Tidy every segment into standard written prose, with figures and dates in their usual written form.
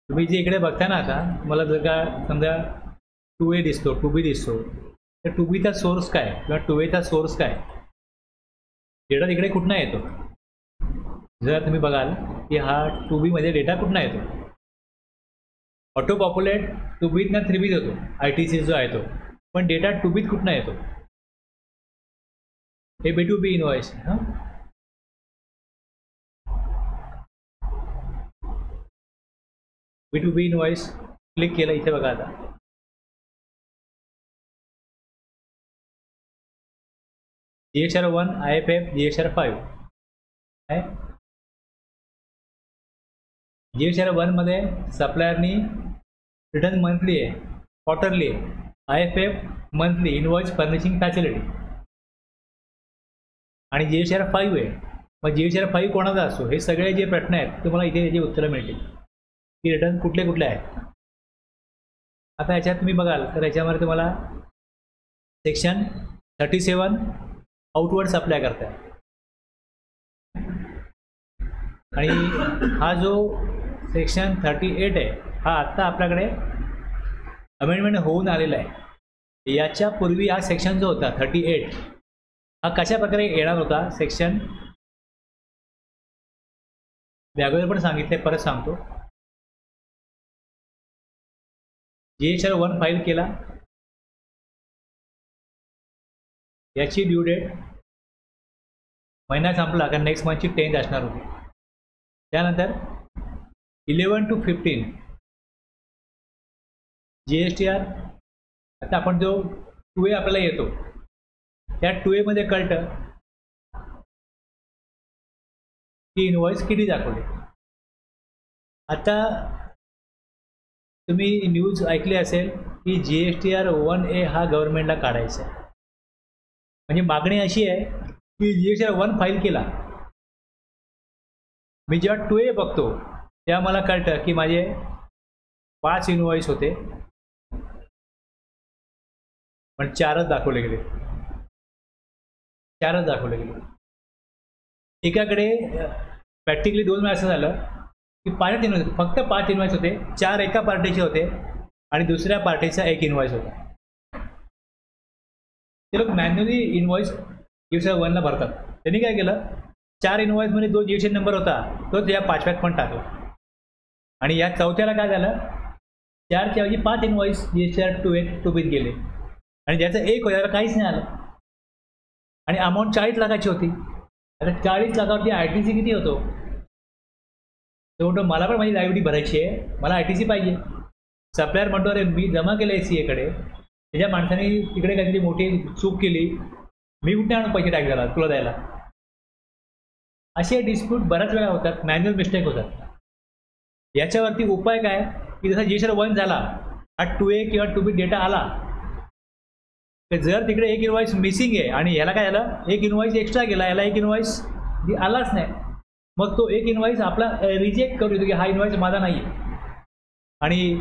तुम्ही जे इकडे बघता ना आता, मला जर का समजा 2A दिसतो, 2B दिसतो, तर 2Bचा सोर्स काय किंवा 2Aचा सोर्स काय, डेटा तिकडे कुठनं येतो. जर तुम्ही बघाल की हा 2B मध्ये डेटा कुठनं येतो, ऑटो पॉप्युलेट 2B ना 3B होतो, ITC जो आहे तो, पण डेटा 2B कुठनं येतो, हे B2B invoice. B2B invoice click केलं, इथे बघा आता GHR 1 IFF GHR 5 आहे. GHR 1 मध्ये सप्लायरनी रिटर्न मंथली आहे, क्वार्टरली आहे. IFF monthly invoice furnishing facility. आणि GHR 5 आहे. मग GHR 5 कोणाचा असतो, हे सगळे जे प्रश्न आहेत तुम्हाला इथे याची उत्तरं मिळतील की रिटर्न कुठले कुठले आहेत. आता याच्यात तुम्ही बघाल तर याच्यामध्ये तुम्हाला सेक्शन 37 आउटवर्ड सप्लाय करताय, आणि हा जो सेक्शन 38 आहे हा आत्ता आपल्याकडे अमेंडमेंट होऊन आलेला आहे. याच्या पूर्वी हा सेक्शन जो होता 38 हा कशा प्रकारे येणार होता सेक्शन, अगोदर पण सांगितले, परत सांगतो. GHR 1 फाईल केला, याची ड्यू डेट महिना संपला कारण नेक्स्ट मंथची 10th असणार होती. त्यानंतर 11 to 15 GSTR. आता आपण जो 2A आपल्याला येतो त्या 2A मध्ये कळतं की इनवॉइस किती दाखवले. आता तुम्ही न्यूज ऐकली असेल की GSTR 1A हा गव्हर्नमेंटला काढायचा आहे. म्हणजे मागणी अशी आहे की GSTR 1 फाईल केला, मी जेव्हा 2A बघतो तेव्हा मला कळतं की माझे 5 इनवॉइस होते पण 4च दाखवले गेले, 4च दाखवले गेले. एकाकडे प्रॅक्टिकली 2 वेळा असं झालं की 5 इनवॉइस, फक्त 5 इनवॉइस होते, 4 एका पार्टीचे होते आणि दुसऱ्या पार्टीचा 1 इनवॉइस होता. ते लोक मॅन्युअली इनवॉइस GSTR 1ला भरतात. त्यांनी काय केलं, 4 इनवॉइसमध्ये जो GSTR नंबर होता तोच या 5व्यात पण टाकला, आणि या 4थ्याला काय झालं, 4च्या ऐवजी 5 इनवॉइस GSTR 2B गेले, आणि ज्याचं 1 होतं त्याला काहीच नाही आलं, आणि अमाऊंट 40 लाखाची होती. आता 40 लाखावरती ITC किती होतो, तो म्हणतो मला पण माझी लायबिलिटी भरायची आहे, मला ITC पाहिजे. सप्लायर म्हणतो अरे मी जमा केलं आहे CA कडे, त्याच्या माणसाने तिकडे काहीतरी मोठी चूक केली, मी कुठे आणून पैसे टॅक्स झाला तुला द्यायला. असे डिस्प्यूट बऱ्याच वेळा होतात, मॅन्युअल मिस्टेक होतात. याच्यावरती उपाय काय की जसा GSTR 1 झाला, हा 2A किंवा 2B डेटा आला, तर जर तिकडे 1 इनवॉइस मिसिंग आहे आणि ह्याला काय झालं, 1 इनवॉइस एक्स्ट्रा गेला, याला 1 इनवॉइस आलाच नाही, मग तो 1 इनवॉइस आपला रिजेक्ट करू देतो की हा इनवॉइस माझा नाही आहे. आणि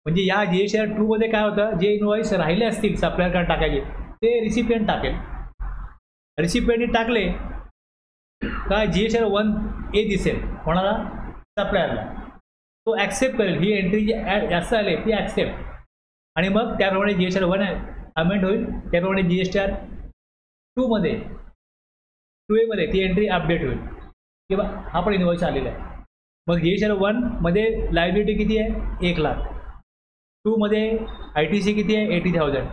म्हणजे या GSTR 2 मध्ये काय होतं, जे इनवॉइस राहिले असतील सप्लायरकडे टाकायचे ते रिसिपियंट टाकेल. रिसिपियंटने टाकले का GSTR 1A दिसेल कोणाला, सप्लायरला, तो ॲक्सेप्ट करेल, ही एंट्री जी जास्त आले ती ॲक्सेप्ट, आणि मग त्याप्रमाणे GSTR 1 अमेंड होईल, त्याप्रमाणे GSTR 2 मध्ये 2A मध्ये ती एंट्री अपडेट होईल किंवा हा पण इनवॉइस आलेला आहे. मग GSTR 1 मध्ये लायबिलिटी किती आहे, 1 लाख, 2 मध्ये ITC किती आहे, 80,000.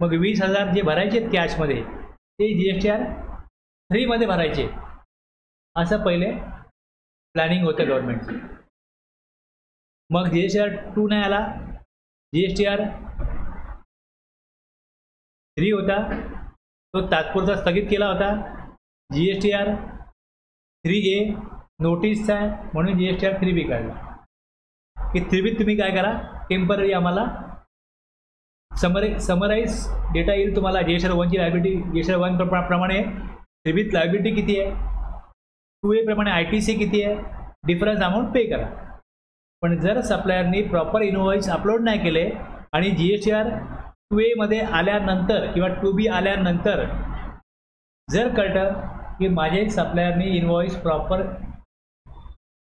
मग 20,000 जे भरायचे आहेत कॅशमध्ये ते GSTR 3 मध्ये भरायचे, असं पहिले प्लॅनिंग होतं गव्हर्नमेंटचं. मग GSTR 2 नाही आला, GSTR 3 होता, तो तात्पुरता स्थगित केला होता. GSTR 3A नोटीसचा आहे म्हणून GSTR 3B काढला की 3B तुम्ही काय करा, टेम्पररी आम्हाला समराईज डेटा येईल तुम्हाला. GSTR 1ची लायबिलिटी GSTR 1 प्रमाणे 3B लायबिलिटी किती आहे, 2A प्रमाणे ITC किती आहे, डिफरन्स अमाऊंट पे करा. पण जर सप्लायरनी प्रॉपर इनवॉइस अपलोड नाही केले आणि GSTR 2A मध्ये आल्यानंतर किंवा 2B आल्यानंतर जर कळतं की माझे सप्लायरनी इनवॉइस प्रॉपर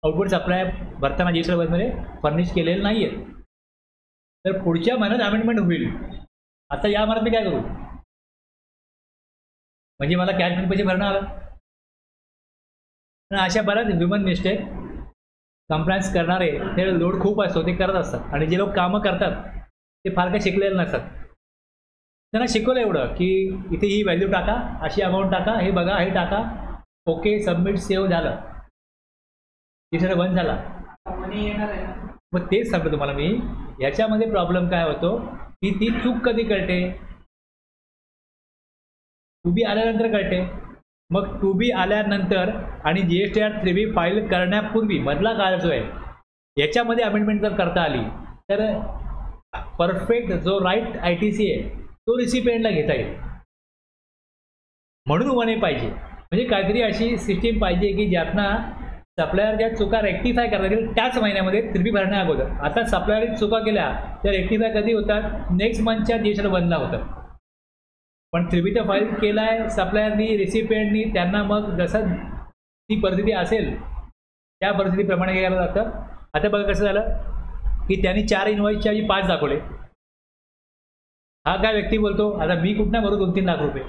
आउटपुट सप्लाय भरताना GSR 1 फर्निश केलेले नाही आहेत. तर पुढच्या महिन्यात अमेंडमेंट होईल. आता या महिन्यात मी काय करू? म्हणजे मला कॅश पैसे भरणं आलं. अशा बऱ्याच ह्युमन मिस्टेक कंप्लायन्स करणारे ते लोड खूप असतो ते करत असतात. आणि जे लोक कामं करतात ते फार काही शिकलेले नसतात. त्यांना शिकवलं एवढं की इथे ही व्हॅल्यू टाका, अशी अमाऊंट टाका, हे बघा, हे टाका, ओके, सबमिट, सेव्ह झालं, GSR 1 झाला. मग तेच सांगतो तुम्हाला मी. याच्यामध्ये प्रॉब्लेम काय होतो की ती चूक कधी कळते? टू बी आल्यानंतर कळते. मग टू बी आल्यानंतर आणि GSTR 3B फाईल करण्यापूर्वी मधला काळ जो आहे याच्यामध्ये अमेंडमेंट जर करता आली तर परफेक्ट जो राईट ITC आहे तो रिसिपिएंटला घेता येईल. म्हणून 1A पाहिजे. म्हणजे काहीतरी अशी सिस्टीम पाहिजे की ज्यातनं सप्लायर ज्या चुका रेक्टिफाय करता येईल त्याच महिन्यामध्ये 3B भरण्या अगोदर. आता सप्लायरने चुका केल्या त्या रेक्टिफाय कधी होतात? नेक्स्ट मंथच्या GSR 1ला होतात. पण 3Bचा फाईल केला आहे सप्लायरनी, रेसिपिएंटनी, त्यांना मग जसं ती परिस्थिती असेल त्या परिस्थितीप्रमाणे केलं जातं. आता बघा कसं झालं की त्यांनी 4 इनवॉइसच्या 5 दाखवले. हा काय व्यक्ती बोलतो आता मी कुठं भरू 2-3 लाख रुपये.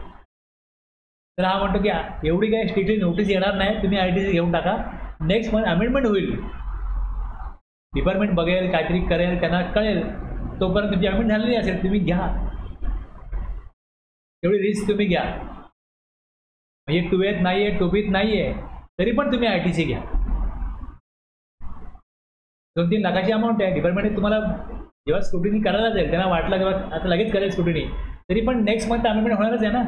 तर हा म्हणतो की एवढी काही स्ट्रिक्टली नोटीस येणार नाही, तुम्ही ITC घेऊन टाका, नेक्स्ट मंथ अमेंडमेंट होईल. डिपार्टमेंट बघेल, काहीतरी करेल, त्यांना कळेल, तोपर्यंत तुमची अमेंडमेंट झालेली असेल, तुम्ही घ्या, एवढी रिस्क तुम्ही घ्या. म्हणजे 2Aत नाही आहे, 2Bत नाही आहे, तरी पण तुम्ही ITC घ्या. 2-3 लाखाची अमाऊंट आहे. डिपार्टमेंट तुम्हाला जेव्हा स्क्रुटिनी करायला जाईल त्यांना वाटलं तेव्हा आता लगेच करेल स्क्रुटिनी, तरी पण नेक्स्ट मंथ अमेंडमेंट होणारच आहे ना.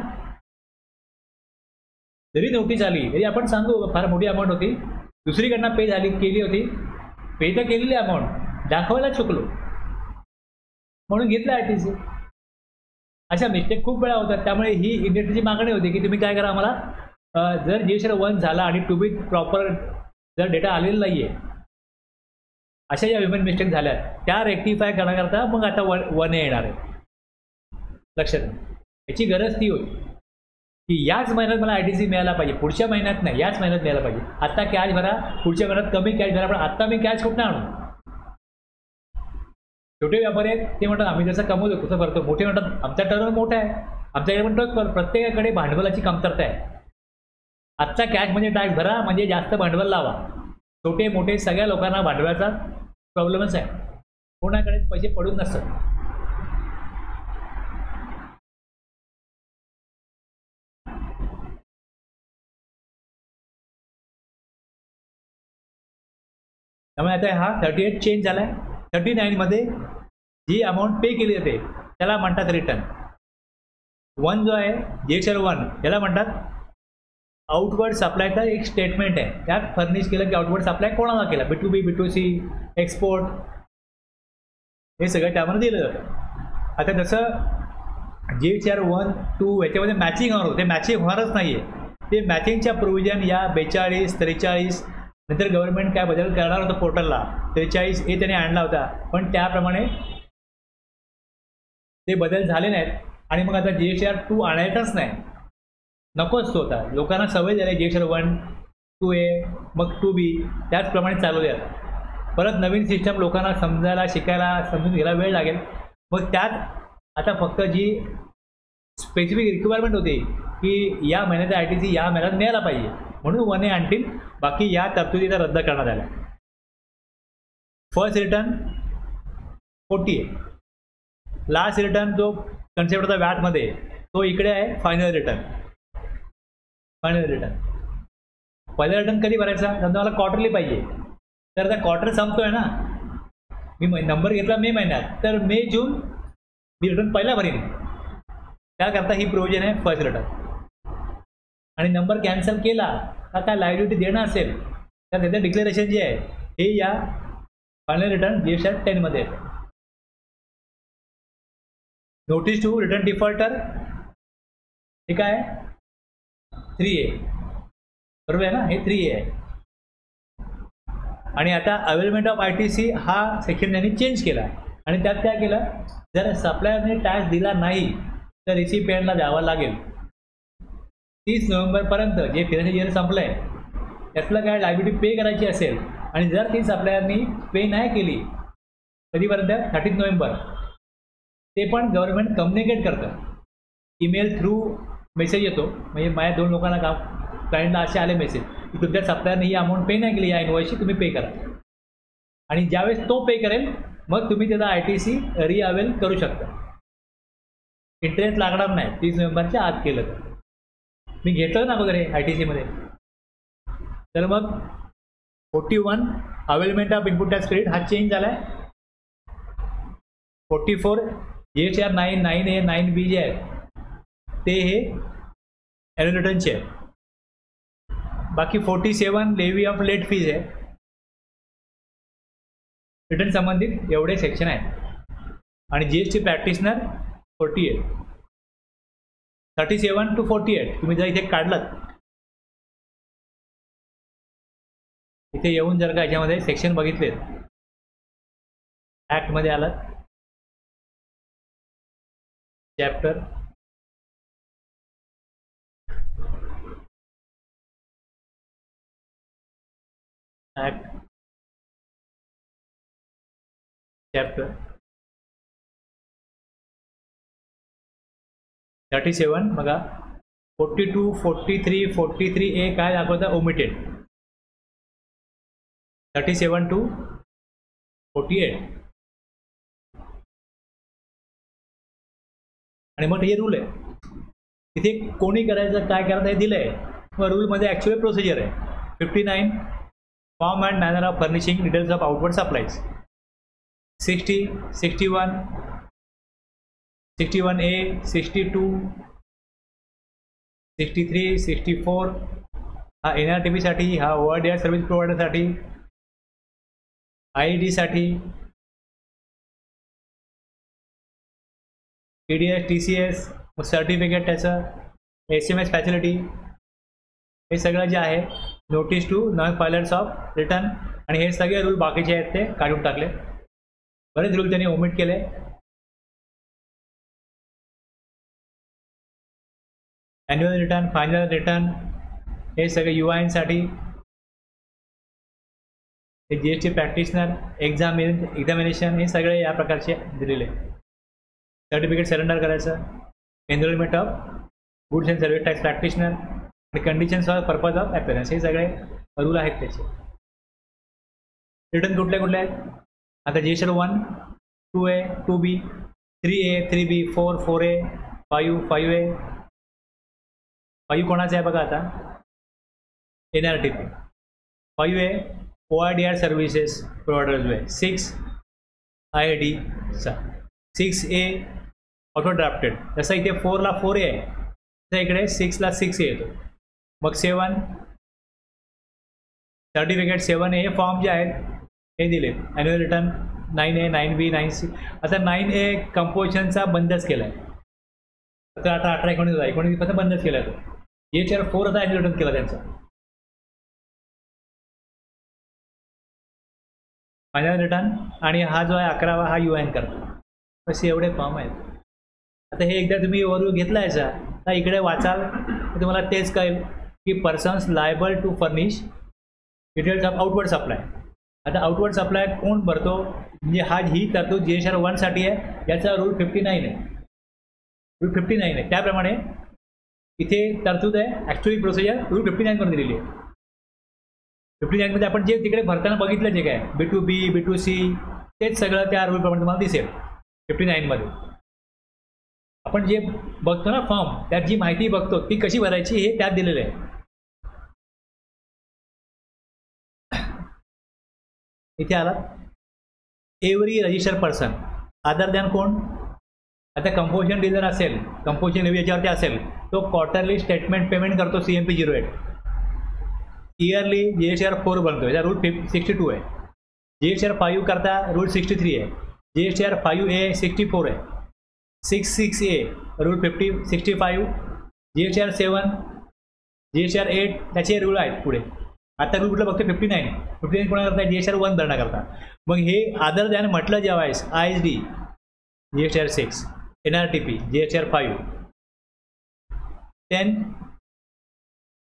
जरी नोटीस आली तरी आपण सांगू फार मोठी अमाऊंट होती, दुसरीकडनं पे झाली केली होती, पे तर केलेली अमाऊंट दाखवायला चुकलो म्हणून घेतलं ITC. अशा मिस्टेक खूप वेळा होतात. त्यामुळे ही इंडस्ट्रीची मागणी होती की तुम्ही काय करा, आम्हाला जर GSR 1 झाला आणि टू बी प्रॉपर जर डेटा आलेला नाही आहे, अशा ज्या ह्युमन मिस्टेक झाल्या त्या रेक्टिफाय करण्याकरता मग आता 1A येणार आहे. लक्षात घ्या. याची गरज ती होती की याच महिन्यात मला ITC मिळायला पाहिजे, पुढच्या महिन्यात नाही, याच महिन्यात मिळायला पाहिजे. आत्ता कॅश भरा, पुढच्या महिन्यात कमी कॅश भरा, पण आत्ता मी कॅश कुठं आणू? छोटे व्यापारी आहेत ते म्हणतात आम्ही जसं कमवतो तसं भरतो. मोठे म्हणतात आमचा टर्न मोठा आहे, आमच्याकडे पण प्रत्येकाकडे भांडवलाची कमतरता आहे. आजचा कॅश म्हणजे टॅक्स भरा, म्हणजे जास्त भांडवल लावा. छोटे मोठे सगळ्या लोकांना भांडवलाचा प्रॉब्लेमच आहे, कोणाकडे पैसे पडून नसतात. त्यामुळे आता हा 38 चेंज झाला आहे. 39मध्ये जी अमाऊंट पे केली जाते त्याला म्हणतात रिटर्न. 1 जो आहे GSR 1 याला म्हणतात आउटवर्ड सप्लायचा एक स्टेटमेंट आहे. त्यात फर्निश केलं की आउटवर्ड सप्लाय कोणाला केला, B2B, B2C, एक्सपोर्ट, हे सगळं त्यामध्ये दिलं जातं. आता जसं GSR 1, 2 याच्यामध्ये मॅचिंग होणार होतं, ते मॅचिंग होणारच नाही आहे. ते मॅचिंगच्या प्रोव्हिजन या 42, 43 नंतर गव्हर्नमेंट काय बदल करणार होतं पोर्टलला, 43A त्याने आणला होता, पण त्याप्रमाणे ते बदल झाले नाहीत. आणि मग आता GSR 2 आणायचाच नाही, नकोच तो होता. लोकांना सवय झाली GSR 1, 2A, मग 2B त्याचप्रमाणे चालू द्या. परत नवीन सिस्टम लोकांना समजायला, शिकायला, समजून घ्यायला वेळ लागेल. मग त्यात आता फक्त जी स्पेसिफिक रिक्वायरमेंट होती की या महिन्याचा ITC या महिन्यात मिळायला पाहिजे म्हणून 1A आणतील, बाकी या तरतुदीचा रद्द करण्यात आल्या. फर्स्ट रिटर्न 40 आहे. लास्ट रिटर्न जो कन्सेप्ट होता व्याटमध्ये तो इकडे आहे. फायनल रिटर्न पहिला रिटर्न कधी भरायचा? समजा मला क्वार्टरली पाहिजे, तर आता क्वार्टर संपतोय ना, मी नंबर घेतला मे महिन्यात, तर मे जून मी रिटर्न पहिला भरीन. त्याकरता ही प्रोव्हिजन आहे फर्स्ट रिटर्न. आणि नंबर कॅन्सल केला का काय लायबिलिटी देणं असेल तर त्याचं डिक्लेरेशन जे आहे हे या फायनल रिटर्न GSR 10मध्ये येतं. नोटीस टू रिटर्न डिफॉल्टर हे काय 3A, बरोबर आहे ना, हे 3A आहे. आणि आता अवेलेबमेंट ऑफ ITC हा सेक्शन त्यांनी चेंज केला आणि त्यात काय केलं, जर सप्लायरने टॅक्स दिला नाही तर रिसिपिएंटला द्यावा लागेल. 30 नोव्हेंबरपर्यंत जे फिनान्शियल इयर संपलं आहे त्यातलं काय लायबिलिटी पे करायची असेल आणि जर ती सप्लायरनी पे नाही केली कधीपर्यंत 30 नोव्हेंबर, ते पण गव्हर्नमेंट कम्युनिकेट करतं. ईमेल थ्रू मेसेज येतो. म्हणजे माझ्या 2 लोकांना क्लायंटला असे आले मेसेज की तुमच्या सप्लायरने ही अमाऊंट पे नाही केली, या इनवॉइसची तुम्ही पे करा. आणि ज्यावेळेस तो पे करेल मग तुम्ही त्याचा ITC रिअवेल करू शकता. इंटरेस्ट लागणार नाही 30 नोव्हेंबरच्या आत केलं तर. मी घेतलं ना वगैरे ITCमध्ये. तर मग 41 availment of input tax credit हा चेंज झाला आहे. 44 GSTR 9, 9A, 9B जे आहे ते हे ॲन्युअल रिटर्नचे आहे. बाकी 47 लेव्ही ऑफ लेट फीज आहे. रिटर्न संबंधित एवढे सेक्शन आहेत. आणि GST प्रॅक्टिशनर 48. 37 to 48 तुम्ही जर इथे काढलात, इथे येऊन जर का याच्यामध्ये सेक्शन बघितले, ॲक्टमध्ये आलात, चॅप्टर ॲक्ट चॅप्टर 37 बघा. 42, 43, 43A काय दाखवता? ओमिटेड. 37 to 48. आणि मग हे रूल आहे. तिथे कोणी करायचं, काय करायचं हे दिलं आहे. मग रूलमध्ये ॲक्च्युअल प्रोसिजर आहे. 59 form and manner of furnishing details of outward supplies. 60, 61, 61A, 62, 63, 64 हा NRTP साठी, हा ORDR सर्व्हिस प्रोव्हायडरसाठी, IED साठी, TDS, TCS, सर्टिफिकेट त्याचं, SMS फॅसिलिटी, हे सगळं जे आहे. Notice to non filers of return, आणि हे सगळे रूल बाकीचे आहेत ते काढून टाकले. बरेच रूल त्यांनी ओमिट केले. ॲन्युअल रिटर्न, फायनल रिटर्न, हे सगळे UIN साठी. हे GST प्रॅक्टिशनर, एक्झामिनेशन, हे सगळे या प्रकारचे दिलेले. सर्टिफिकेट सरेंडर करायचं, enrolment of goods and service tax practitioner, आणि conditions of purpose of appearance, हे सगळे रूल आहेत त्याचे. रिटर्न कुठले कुठले आहेत? आता GSTR 1, 2A, 2B, 3A, 3B, 4, 4A, 5, 5A. 5 कोणाचं आहे बघा आता? NRTP. 5A ORDR services providers आहे. 6 IID चा. 6A auto drafted. जसं इथे 4ला 4A आहे, तसं इकडे 6ला 6A येतो. मग 7 सर्टिफिकेट 7A हे फॉर्म जे आहेत हे दिले. Annual return 9A, 9B, 9C. आता 9A कंपोजिशनचा बंदच केला आहे. आता 18, 19, 19 बंदच केला आहे तो. GSTR 4 आता ॲन्युअल रिटर्न केला त्यांचा. फायनल रिटर्न, आणि हा जो आहे 11वा हा UIN करतो. असे एवढे फॉर्म आहेत. आता हे एकदा तुम्ही ओव्हरव्ह्यू घेतला याचा, तर इकडे वाचाल तर तुम्हाला तेच कळेल की persons liable to furnish details of outward supply. आता आउटवर्ड सप्लाय कोण भरतो? म्हणजे ही तरतूद GSTR 1 साठी आहे. याचा रूल 59 आहे. रूल 59 आहे. त्याप्रमाणे इथे तरतूद आहे. ॲक्च्युअली प्रोसिजर रूल 59 मध्ये दिलेली आहे. 59 मध्ये आपण जे तिकडे भरताना बघितलं जे काय B2B, B2C, तेच सगळं त्या रूलप्रमाणे तुम्हाला दिसेल 59 मध्ये. आपण जे बघतो ना फॉर्म, त्यात जी माहिती बघतो ती कशी भरायची हे त्यात दिलेलं आहे. इथे आला every register person other than कोण? आता कंपोजिशन डीलर असेल, कंपोजिशन लेव्ही याच्यावरती असेल, तो क्वार्टरली स्टेटमेंट पेमेंट करतो CMP 08. इयरली GSTR 4 बनतो. याचा रूल 62 आहे. GSTR 5 करता रूल 63 आहे. GSTR 5A 64 आहे. 66A rule 65. GSTR 7, GSTR 8 त्याचे रूल आहेत पुढे. आता रूल कुठलं बघतो? 59 कोणा करता? GSTR 1 भरण्याकरता. मग हे अदर दॅन म्हटलं जेव्हा ISD GSTR 6, NRTP GSTR 5, 10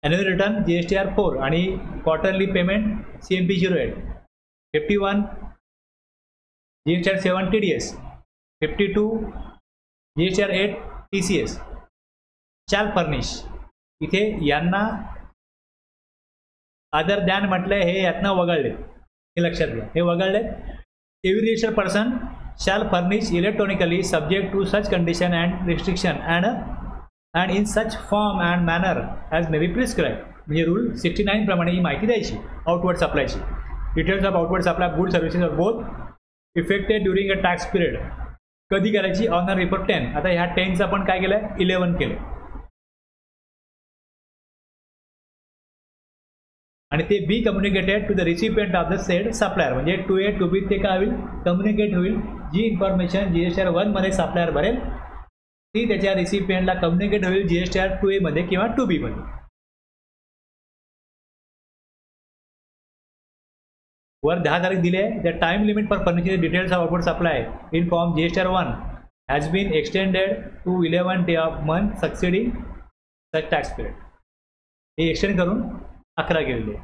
annual return GSTR 4 आणि quarterly payment CMP 08. 51 GSTR 7 TDS, 52 GSTR 8 TCS shall furnish. इथे यांना अदर दॅन म्हटलंय, हे यातनं वगळले, हे लक्षात घ्या, हे वगळले. Every registered person shall furnish electronically subject to such condition and restriction and in such form and manner as may be prescribed. म्हणजे रूल 69 प्रमाणे ही माहिती द्यायची आउटवर्ड सप्लायची. Details of outward supply good services of both effected during a tax period. कधी करायची? On the report 10. आता ह्या 10चं आपण काय केलंय? 11 केलं. आणि ते be communicated to the recipient of the said supplier. म्हणजे 2A 2B ते काय होईल? कम्युनिकेट होईल. जी इन्फॉर्मेशन GSTR 1 मध्ये सप्लायर भरेल ती त्याच्या रिसिपियंटला कम्युनिकेट होईल GSTR 2A मध्ये किंवा 2B मध्ये. वर 10 तारीख दिली आहे. The time limit for furnishing details of outward supply in form GSTR 1 has been extended to 11 day of month succeeding such tax period. हे एक्सटेंड करून 11 केलेले.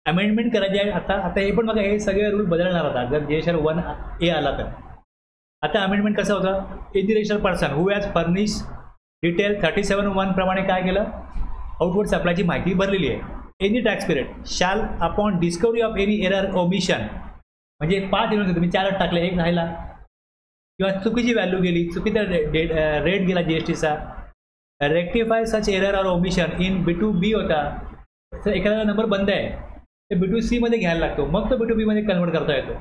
अमेंडमेंट करायची आहे आता. हे पण बघा, हे सगळे रूल बदलणार होता जर GSTR 1A आला तर. आता अमेंडमेंट कसं होतं? In the registered person who has furnish detail 37(1) प्रमाणे काय केलं? आउटवर्ड सप्लायची माहिती भरलेली आहे. Any tax period shall upon discovery of any error omission. म्हणजे 5 दिवस तुम्ही 4 टाकले, 1 राहिला किंवा चुकीची व्हॅल्यू गेली, चुकीचा रेट गेला GSTचा, रेक्टिफाय सच एरर और ओमिशन इन B2B होता. तर एखादा नंबर बंद आहे ते B2C मध्ये घ्यायला लागतो, मग तो B2B मध्ये कन्वर्ट करता येतो.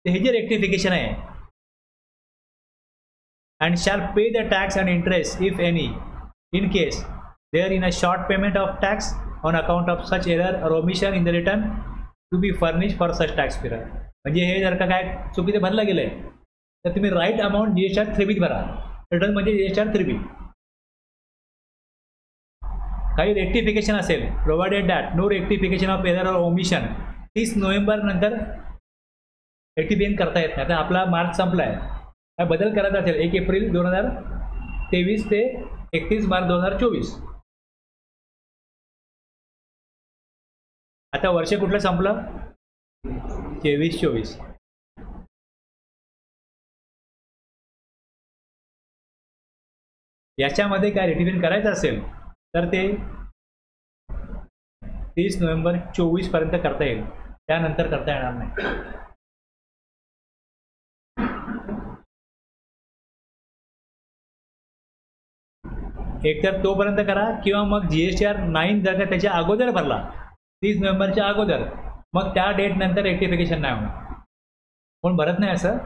हे जे रेक्टिफिकेशन आहे. And shall pay the tax and interest if any in case there in a short payment of tax on account of such error और omission in the return to be furnish for such tax period. म्हणजे हे जर का काय चुकीचं भरलं गेलंय तर तुम्ही राईट अमाऊंट GSTR 3B भरा. रिटर्न म्हणजे GSTR 3B. काही रेक्टिफिकेशन असेल provided that no rectification of error और ओमिशन 30 नोव्हेंबर नंतर रेक्टिफिकेशन करता येत नाही. आता आपला मार्च संपला आहे, काय बदल करायचा असेल 1 एप्रिल 2023 ते 31 मार्च 2024. आता वर्ष कुठलं संपलं? 23-24. याच्यामध्ये काय रेक्टिफिकेशन करायचं असेल तर ते 30 नोव्हेंबर 24 पर्यंत करता येईल, त्यानंतर करता येणार नाही. एकतर तोपर्यंत करा किंवा मग GSTR 9 जर का त्याच्या अगोदर भरला 30 नोव्हेंबरच्या अगोदर, मग त्या डेट नंतर रेक्टिफिकेशन नाही होणार. कोण भरत नाही असं.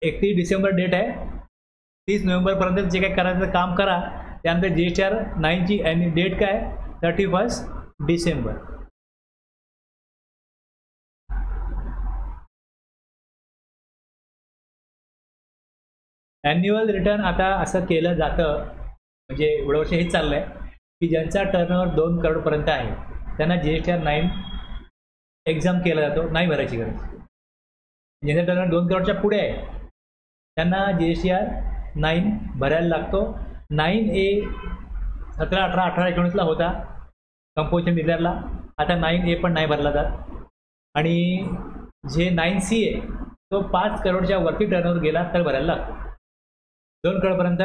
31 डिसेंबर डेट आहे, 30 नोव्हेंबरपर्यंत जे काही करायचं काम करा. त्यानंतर GSTR 9ची डेट काय? 31 डिसेंबर. ॲन्युअल रिटर्न आता असं केलं जातं, म्हणजे एवढं वर्ष हेच चाललं आहे की ज्यांचा टर्नओव्हर 2 करोडपर्यंत आहे त्यांना GSTR 9 एक्झाम केला जातो, नाही भरायची गरज. ज्यांचा टर्नओव्हर 2 करोडच्या पुढे आहे त्यांना GSTR 9 भरायला लागतो. 9A 17, 18, 18, 19ला होता कंपोजिशन डिझायरला. आता 9A पण नाही भरला जात. आणि जे 9C आहे तो 5 करोडच्या वरती टर्नओव्हर गेला तर भरायला लागतो. 2 करोडपर्यंत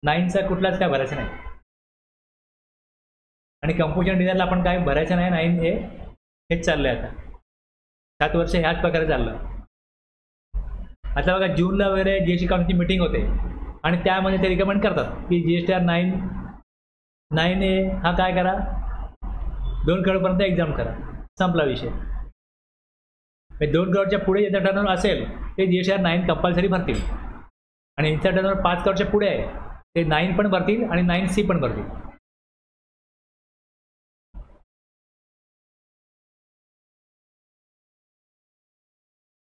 9चा कुठलाच काय भरायचं नाही. आणि कंपोजिशन डिझायरला आपण काय भरायचं नाही. 9A हेच चाललं आहे आता 7 वर्ष ह्याच प्रकारे चाललं. आता बघा जूनला वगैरे GST काउंटची मीटिंग होते आणि त्यामध्ये ते रिकमेंड करतात की GSTR 9A हा काय करा, 2 करोडपर्यंत एक्झाम करा, संपला विषय. 2 करोडच्या पुढे ज्याचा टर्नओव्हर असेल ते GSTR 9 कंपल्सरी भरतील. आणि यांचा टर्नओव्हर 5 करोडच्या पुढे आहे ते 9 पण भरतील आणि 9C पण भरतील.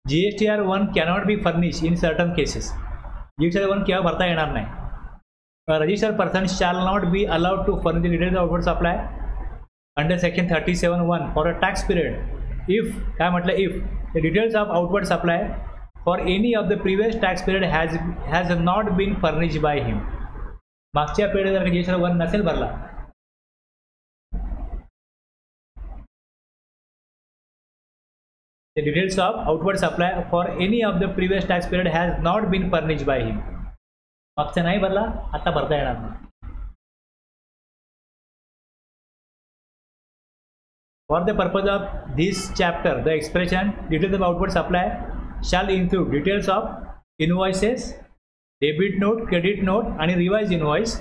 GSTR 1 cannot be furnished in certain cases. GSTR 1 केव्हा भरता येणार नाही. Registered person shall not be allowed to furnish the details of outward supply under section 37(1) for a tax period if काय म्हटलं, if the details of outward supply for any of the previous tax period has not been furnished by him. मागच्या period जर GSTR 1 नसेल भरला The details of outward supply for any of the previous tax period has not been furnished by him. मागचा नाही भरला, आता भरता येणार नाही. For the purpose of this chapter, the expression details of outward supply shall include details of invoices, debit note, credit note, and revised invoice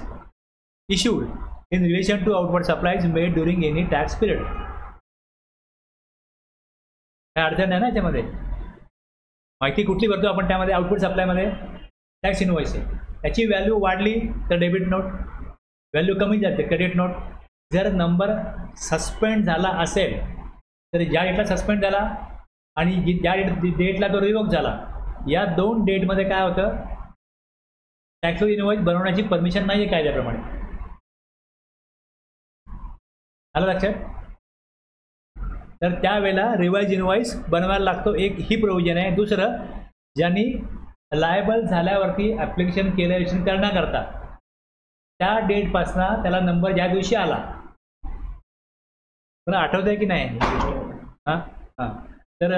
issued in relation to outward supplies made during any tax period. काय अडचण नाही ना याच्यामध्ये. माहिती कुठली भरतो आपण त्यामध्ये आउटपुट सप्लायमध्ये? टॅक्स इनवॉइस आहे. त्याची व्हॅल्यू वाढली तर डेबिट नोट, व्हॅल्यू कमी जाते क्रेडिट नोट. जर नंबर सस्पेंड झाला असेल तर ज्या डेटला सस्पेंड झाला आणि ज्या डेटला तो रिवोक झाला, या दोन डेटमध्ये काय होतं, टॅक्स इनवॉइस बनवण्याची परमिशन नाही आहे कायद्याप्रमाणे. आलं लक्षात? तर त्यावेळेला रिवाइज इनवॉइस बनवायला लागतो. एक ही प्रोव्हिजन आहे. दुसरं, ज्यांनी लायबल झाल्यावरती ॲप्लिकेशन केलं करण्याकरता त्या डेटपासून त्याला नंबर ज्या दिवशी आला, मला आठवत आहे की नाही? हां हां. तर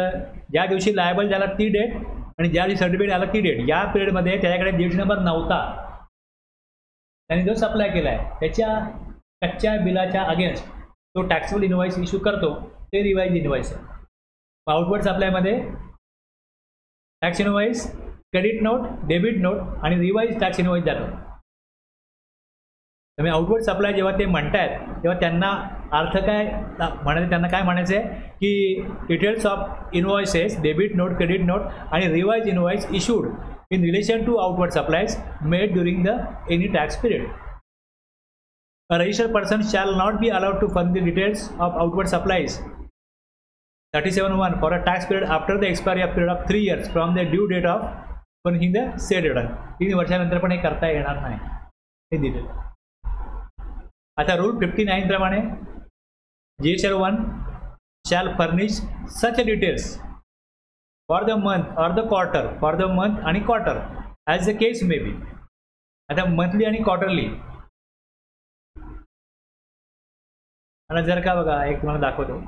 ज्या दिवशी लायबल झाला ती डेट आणि ज्या दिवशी सर्टिफिकेट आला ती डेट, या पिरियडमध्ये त्याच्याकडे डेट नंबर नव्हता, त्यांनी जो सप्लाय केला आहे त्याच्या कच्च्या बिलाच्या अगेन्स्ट तो टॅक्सेबल इनवॉइस इश्यू करतो. ते रिवाइज इनवॉइस आहे. आउटवर्ड सप्लायमध्ये tax invoice, credit note, debit note आणि रिवाइज टॅक्स इनवॉइस जातो. त्यामुळे आउटवर्ड सप्लाय जेव्हा ते म्हणतायत तेव्हा त्यांना अर्थ काय म्हणायचं, त्यांना काय म्हणायचं आहे की details of invoices, debit note, credit note आणि revise invoice issued in relation to outward supplies made during the any tax period. A registered person shall not be allowed to furnish the details of outward supplies 37(1) for a tax period after the expiry of period of 3 years from the due date of furnishing the said return. 3 वर्षानंतर पण हे करता येणार नाही हे दिलेलं. आता rule 59 प्रमाणे GSR 1 shall furnish such details for the month or the quarter, for the month आणि quarter as the case may be. आता मंथली आणि क्वार्टरली, आणि जर का बघा एक तुम्हाला दाखवतो.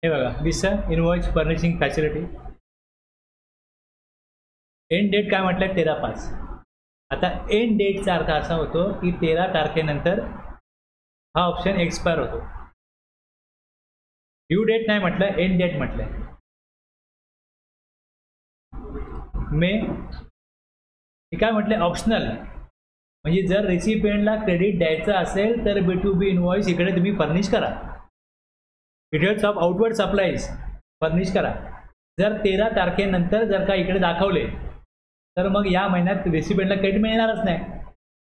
हे बघा, this invoice furnishing facility. End date काय म्हटलं? 13/5. आता एंड डेटचा अर्थ असा होतो की 13 तारखेनंतर हा ऑप्शन एक्सपायर होतो. ड्यू डेट नाही म्हटलं, एंड डेट म्हटलंय. मे हे काय म्हटलं? ऑप्शनल. म्हणजे जर रेसिपिएंटला क्रेडिट द्यायचं असेल तर B2B इनवॉइस इकडे तुम्ही फर्निश करा. Details of outward supplies furnish करा. जर 13 तारखेनंतर जर का इकडे दाखवले तर मग या महिन्यात रेसिपिएंटला क्रेडिट मिळणारच नाही.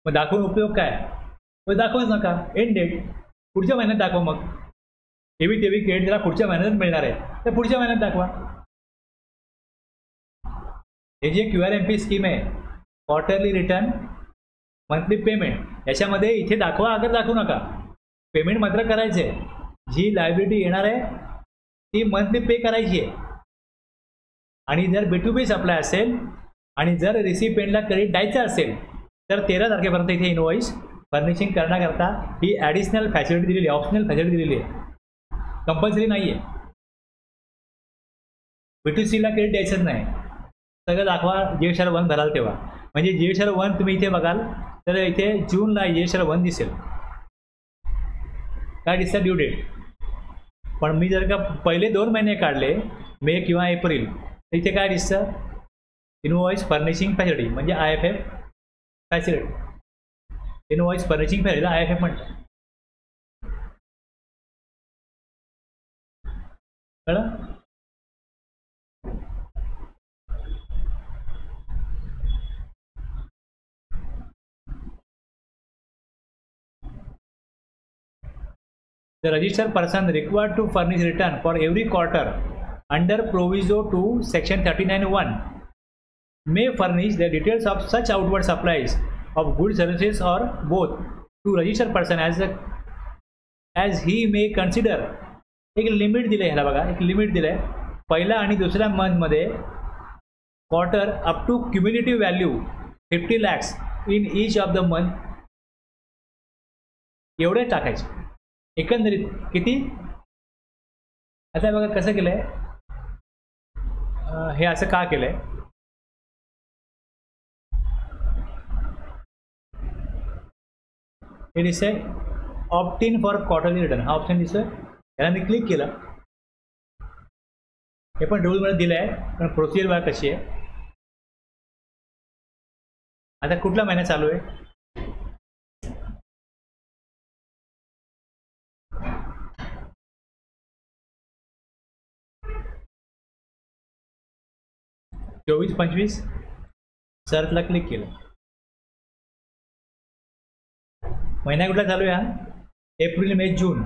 मग दाखवून उपयोग काय? मग दाखवूच नका. एंड डेट पुढच्या महिन्यात दाखवा. मग तेवी क्रेडिट त्याला पुढच्या महिन्यात मिळणार आहे तर पुढच्या महिन्यात दाखवा. हे जे QRMP स्कीम आहे, क्वार्टरली रिटर्न, मंथली पेमेंट, याच्यामध्ये इथे दाखवा अगर दाखवू नका. पेमेंट मात्र करायचे. जी लायबिलिटी येणार आहे ती मंथली पे करायची आहे. आणि जर B2B सप्लाय असेल आणि जर रेसिपिएंटला क्रेडिट द्यायचं असेल तर 13 तारखेपर्यंत इथे इनवॉइस फर्निशिंग करण्याकरता ही ॲडिशनल फॅसिलिटी दिलेली आहे, ऑप्शनल फॅसिलिटी दिलेली आहे, कंपल्सरी नाही आहे. B2Cला क्रेडिट द्यायचंच नाही. सगळं दाखवा GSR 1 भराल तेव्हा. म्हणजे GSR 1 तुम्ही इथे बघाल तर इथे जूनला GSR 1 दिसेल. काय दिसतं? Due date. पण मी जर का पहिले 2 महिने काढले, मे किंवा एप्रिल, तर इथे काय दिसतं? इनवॉइस फर्निशिंग फॅसिलिटी म्हणजे IFF facility. Invoice furnishing facility IFF म्हणतात. कळलं? The registered person required to furnish return for every quarter under proviso to section 39(1) may furnish the details of such outward supplies of goods, services or both to registered person as he may consider. एक limit दिलं ह्याला बघा, एक limit दिलं आहे पहिल्या आणि दुसऱ्या मंथमध्ये quarter up to cumulative value 50 lakhs in each of the month एवढे टाकायचे. एकंदरीत किती? आता बघा कसं केलंय, हे असं का केलंय? हे दिसतंय opt in for quarterly return, हा ऑप्शन दिसतोय. याला मी क्लिक केलं, हे पण रूलमध्ये दिलं आहे पण प्रोसिजर बघा कशी आहे. आता कुठला महिना चालू आहे? चोवीस 25 सर्चला क्लिक केलं. महिना कुठला चालू आहे? हा एप्रिल, मे, जून.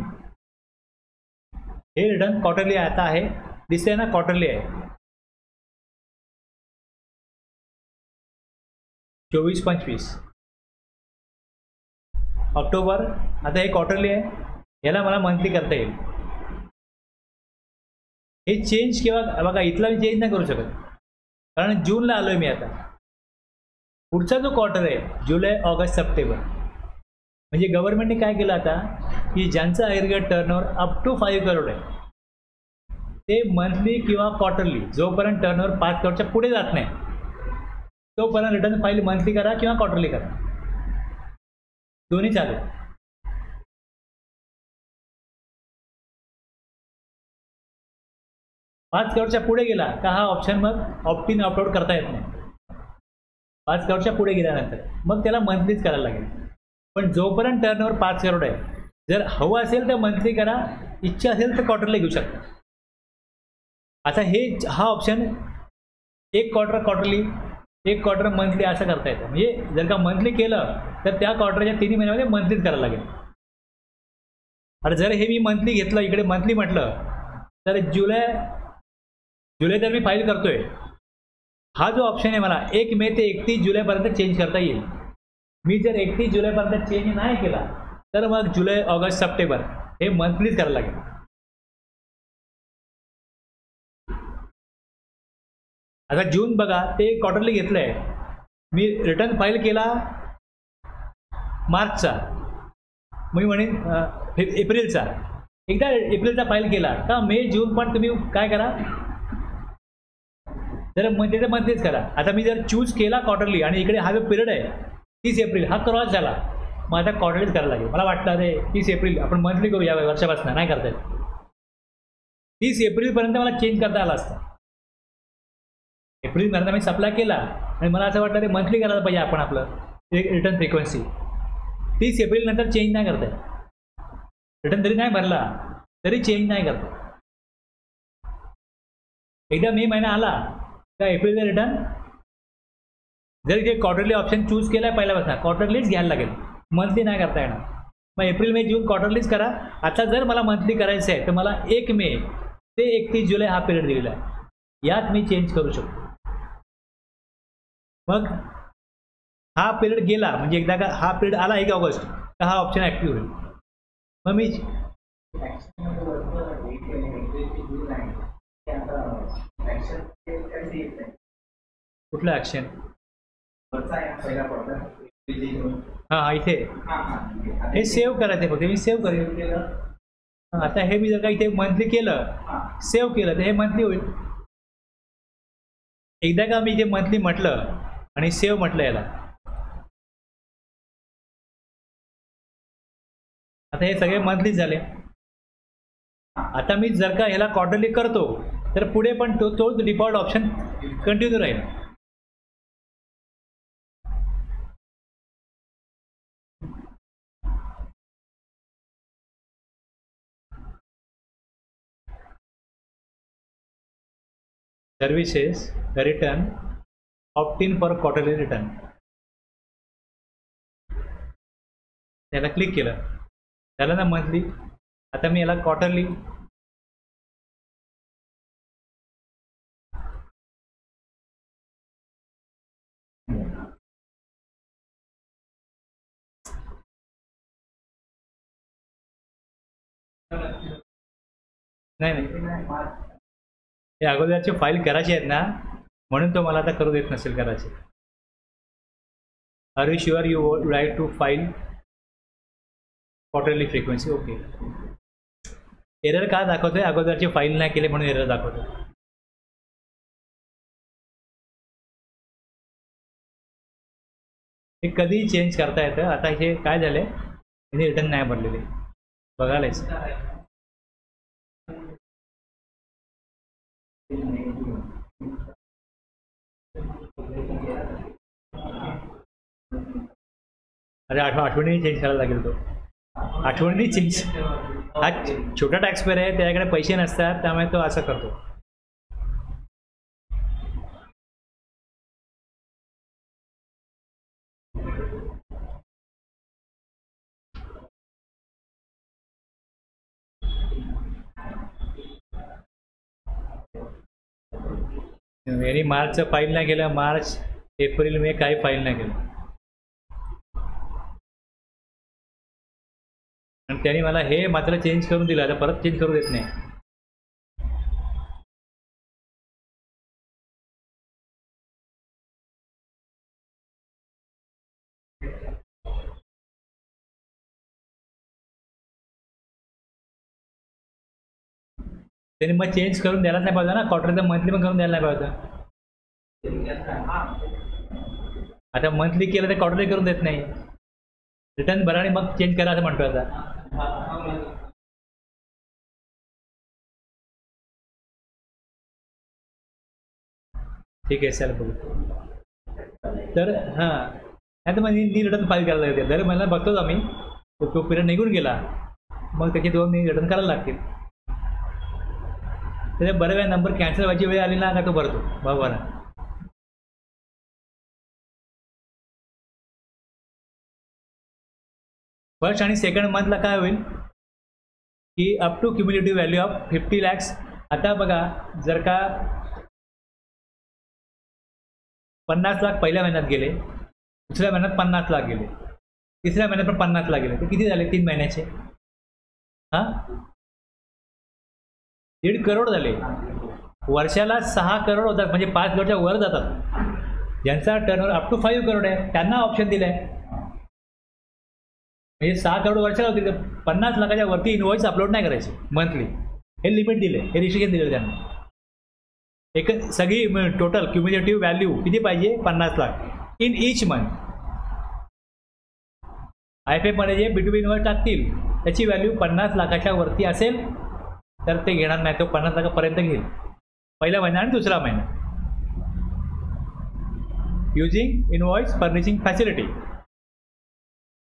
हे रिटर्न क्वार्टरली आता आहे, दिसतंय ना क्वार्टरली आहे. 24-25 ऑक्टोबर, आता हे क्वार्टरली आहे, याला मला मंथली करता येईल. हे चेंज केव्हा बघा, इथला मी चेंज नाही करू शकत कारण जूनला आलो आहे मी. आता पुढचा जो क्वार्टर आहे जुलै, ऑगस्ट, सप्टेंबर, म्हणजे गव्हर्नमेंटने काय केलं आता की ज्यांचं aggregate turnover up to 5 crore आहे ते मंथली किंवा क्वार्टरली, जोपर्यंत टर्नओव्हर 5 करोडच्या पुढे जात नाही तोपर्यंत रिटर्न फाईल मंथली करा किंवा क्वार्टरली करा, दोन्ही चालू. 5 करोडच्या पुढे गेला का हा ऑप्शन मग ऑप्ट इन ऑप्ट आउट करता येत नाही. 5 करोडच्या पुढे गेल्यानंतर मग त्याला मंथलीच करायला लागेल. पण जोपर्यंत टर्नओव्हर 5 करोड आहे, जर हवं असेल तर मंथली करा, इच्छा असेल तर क्वार्टरली घेऊ शकता. आता हा ऑप्शन एक क्वार्टर क्वार्टरली, एक क्वार्टर मंथली असं करता येतं. म्हणजे जर का मंथली केलं तर त्या क्वार्टरच्या 3 महिन्यामध्ये मंथलीच करायला लागेल. आणि जर हे मी मंथली घेतलं, इकडे मंथली म्हटलं तर जुलै तर मी फाईल करतोय. हा जो ऑप्शन आहे मला 1 मे ते 31 जुलैपर्यंत चेंज करता येईल. मी जर 31 जुलैपर्यंत चेंज नाही केला तर मग जुलै, ऑगस्ट, सप्टेंबर हे मंथलीच करायला लागेल. आता जून बघा, ते क्वार्टरली घेतलं आहे मी, रिटर्न फाईल केला मार्चचा, मी म्हणेन एप्रिलचा, एकदा एप्रिलचा फाईल केला का मे, जून पण तुम्ही काय करा जर त्याचं मंथलीच करा. आता मी जर चूज केला क्वार्टरली आणि इकडे हा जो पिरियड आहे 30 एप्रिल हा क्रॉस झाला, मग आता क्वार्टरलीच करायला लागेल. मला वाटतं अरे 30 एप्रिल आपण मंथली करू, या वर्षापासून नाही करता येत. 30 एप्रिलपर्यंत मला चेंज करता आला असता. एप्रिलपर्यंत मी सप्लाय केला आणि मला असं वाटतं ते मंथली करायला पाहिजे आपण आपलं रिटर्न फ्रिक्वेन्सी. 30 एप्रिल नंतर चेंज नाही करता येत. रिटर्न जरी नाही भरला तरी चेंज नाही करता. एकदा मे महिना आला का एप्रिलचा रिटर्न जर इथे क्वार्टरली ऑप्शन चूज केला आहे पहिल्यापासून, क्वार्टरलीच घ्यायला लागेल, मंथली नाही करता येणार. मग एप्रिल, मे, जून क्वार्टरलीच करा. आता जर मला मंथली करायचं आहे तर मला 1 मे ते 31 जुलै हा पिरियड दिलेला आहे, यात मी चेंज करू शकतो. मग हा पिरियड गेला म्हणजे एकदा का हा पिरियड आला 1 ऑगस्ट तर हा ऑप्शन ॲक्टिव्ह होईल. मग मी कुठलं ॲक्शन? हां, इथे हे सेव्ह करायचं फक्त, मी सेव्ह करेन. आता हे मी जर का इथे मंथली केलं, सेव्ह केलं तर हे मंथली होईल. एकदा का मी इथे मंथली म्हटलं आणि सेव्ह म्हटलं याला, आता हे सगळे मंथलीच झाले. आता मी जर का ह्याला क्वार्टरली करतो तर पुढे पण तोच डिफॉल्ट ऑप्शन कंटिन्यू राहील. Services return opt in for quarterly return. त्याला क्लिक केलं, झालं ना मंथली. आता मी याला क्वार्टरली नाही हे अगोदरची फाईल करायची आहेत ना, म्हणून तो मला आता करू देत नसेल करायचे. Are you sure you would like to file quarterly frequency? Okay. Error का दाखवतोय? अगोदरची फाईल नाही केली म्हणून एरर दाखवतोय. हे कधी चेंज करता येतं. आता हे काय झालंय, हे रिटर्न नाही भरलेले, बघायलाच. अरे आठवणीने चेंज करायला लागेल तो. आठवणीने चेंज. हा छोटा टॅक्सपेअर आहे, त्याच्याकडे पैसे नसतात, त्यामुळे तो असं करतो. यांनी मार्चचं फाईल नाही केलं, मार्च एप्रिल मे काही फाईल नाही केलं, आणि त्यांनी मला हे मात्र चेंज करून दिलं. आता परत चेंज करू देत नाही. त्यांनी मग चेंज करून द्यायलाच नाही पाहिजे ना, क्वार्टरचं मंथली पण करून द्यायला नाही पाहिजे. आता मंथली केलं तर क्वार्टरली करून देत नाही. रिटर्न भरा आणि मग चेंज करा असं म्हणतो आता. ठीक आहे, सर बघू. तर हां, नाही तर मग नी रिटर्न फाईल करायला लागते. दर महिन्याला बघतोच आम्ही, तो पिरियड निघून गेला मग त्याचे 2 रिटर्न करायला लागतील. त्याच्या बऱ्या वेळा नंबर कॅन्सल व्हायची वेळ आली ना का तो भरतो बरोबर. फर्स्ट आणि सेकंड मंथला काय होईल की up to cumulative value of 50 lakhs. आता बघा, जर का 50 लाख पहिल्या महिन्यात गेले, दुसऱ्या महिन्यात 50 लाख गेले, तिसऱ्या महिन्यात पण 50 लाख गेले, तर किती झाले 3 महिन्याचे? हां, 1.5 करोड झाले. वर्षाला 6 करोड होतात, म्हणजे 5 करोडच्या वर जातात. ज्यांचा टर्नओव्हर अप टू 5 करोड आहे त्यांना ऑप्शन दिलं आहे, म्हणजे 6 करोड वर्षाला होतील. 50 लाखाच्या वरती इनवॉइस अपलोड नाही करायचे मंथली, हे लिमिट दिले, हे रिस्ट्रिक्शन दिलं त्यांना. एक सगळी टोटल क्युम्युलेटिव्ह व्हॅल्यू किती पाहिजे? 50 lakh in each month. IFF मध्ये जे B2B इनवॉइस टाकतील त्याची व्हॅल्यू 50 लाखाच्या वरती असेल तर ते घेणार नाही, तो 50 लाखापर्यंत घेईल पहिला महिना आणि दुसरा महिना. युजिंग इनवॉइस फर्निशिंग फॅसिलिटी,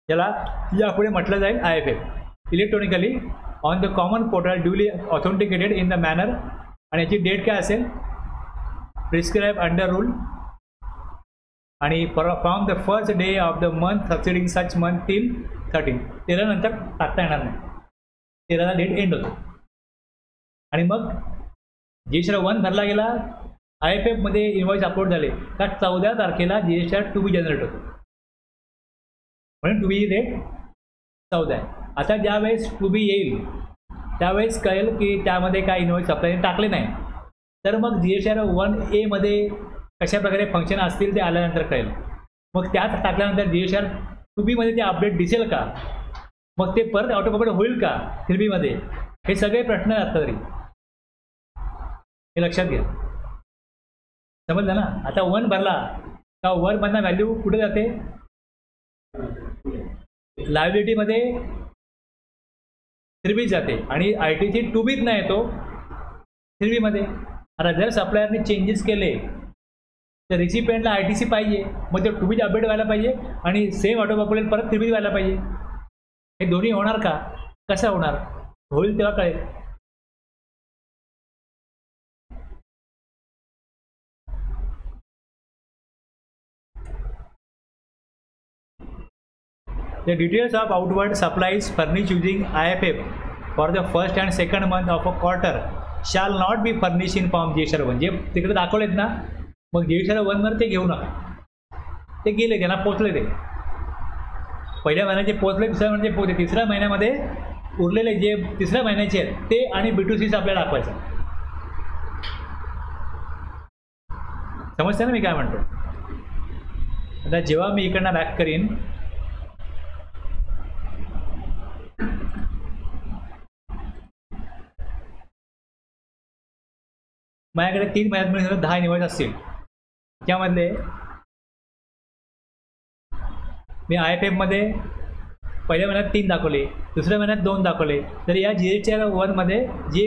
ज्याला यापुढे म्हटलं जाईल IFF, electronically on the common portal duly authenticated in the manner. आणि याची डेट काय असेल? प्रिस्क्राईब अंडर रूल, आणि from the first day of the month succeeding such month till 13. 13 नंतर टाकता येणार नाही, 13ला डेट एंड होतो. आणि मग GSTR 1 भरला गेला, IFF मध्ये इनवॉइस अपलोड झाले का 14 तारखेला GSTR 2B जनरेट होतो, म्हणून 2B डेट 14 आहे. आता ज्यावेळेस 2B येईल त्यावेळेस कळेल की त्यामध्ये काय इनवॉइस आपल्याला टाकले नाही, तर मग GSTR 1A मध्ये कशा प्रकारे फंक्शन असतील ते आल्यानंतर कळेल. मग त्यात टाकल्यानंतर GSTR 2B मध्ये ते अपडेट दिसेल का, मग ते परत ऑटोपॉपेट होईल का 3B मध्ये, हे सगळे प्रश्न असतात तरी हे लक्षात घ्या. समजलं ना? आता 1 भरला का 1 मधला व्हॅल्यू कुठे जाते? लायबिलिटीमध्ये 3B जाते, आणि ITC 2Bत नाही येतो 3B मध्ये. आता जर सप्लायरने चेंजेस केले तर रिसिपेंटला ITC पाहिजे, मग ते 2B अपडेट व्हायला पाहिजे आणि सेम ऑटो पॉप्युलेट परत 3B व्हायला पाहिजे. हे दोन्ही होणार का? कसं होणार? होईल तेव्हा कळेल. The details of outward supplies furnish using IFF for the first and second month of a quarter शाल not be furnish in form GSR 1. जे तिकडे दाखवलेत ना, मग GSR 1 ते घेऊ नका. ते गेले, त्यांना पोचले. ते पहिल्या महिन्याचे पोचले, दुसऱ्या महिन्याचे पोचले, तिसऱ्या महिन्यामध्ये उरलेले जे तिसऱ्या महिन्याचे आहेत ते आणि B2Cचं आपल्याला दाखवायचं. समजतं ना मी काय म्हणतो. आता जेव्हा मी इकडनं बॅक करीन, माझ्याकडे 3 महिन्यात मिळून 10 इनवॉइस असतील. त्यामधले मी IFF मध्ये पहिल्या महिन्यात 3 दाखवले, दुसऱ्या महिन्यात 2 दाखवले. तर या GSR 1 जे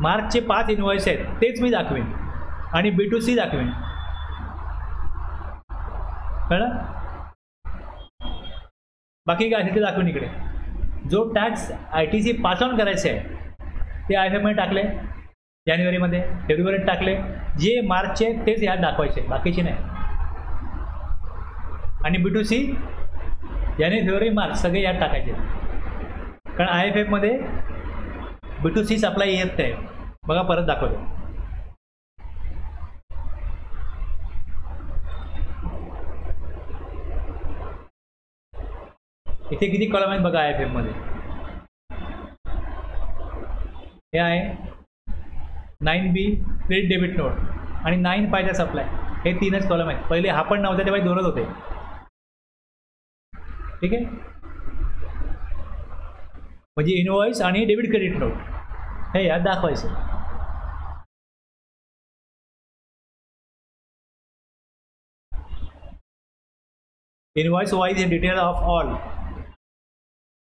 मार्चचे 5 इनवॉइस आहेत तेच मी दाखवेन आणि B2C दाखवेन. कळलं? बाकी काय असेल ते दाखवेन इकडे. जो टॅक्स ITC पास ऑन करायचे आहे ते IFF मध्ये टाकले, जानेवारीमध्ये, फेब्रुवारीत टाकले. जे मार्चचे तेच यात दाखवायचे, बाकीचे नाही. आणि B2C जानेवारी, फेब्रुवारी, मार्च सगळे यात टाकायचे. कारण IFF मध्ये B2C सप्लाय येत नाही. बघा परत दाखवतो. इथे किती कॉलम आहेत बघा IFF मध्ये. हे आहे 9B क्रेडिट डेबिट नोट आणि 9 पाहिजे सप्लाय. हे 3च कॉलम आहेत. पहिले हा पण नव्हता तेव्हा 2च होते. ठीक आहे. म्हणजे इनवॉइस आणि डेबिट क्रेडिट नोट हे यात दाखवायचं. इनवॉइस वाईज हे detail of all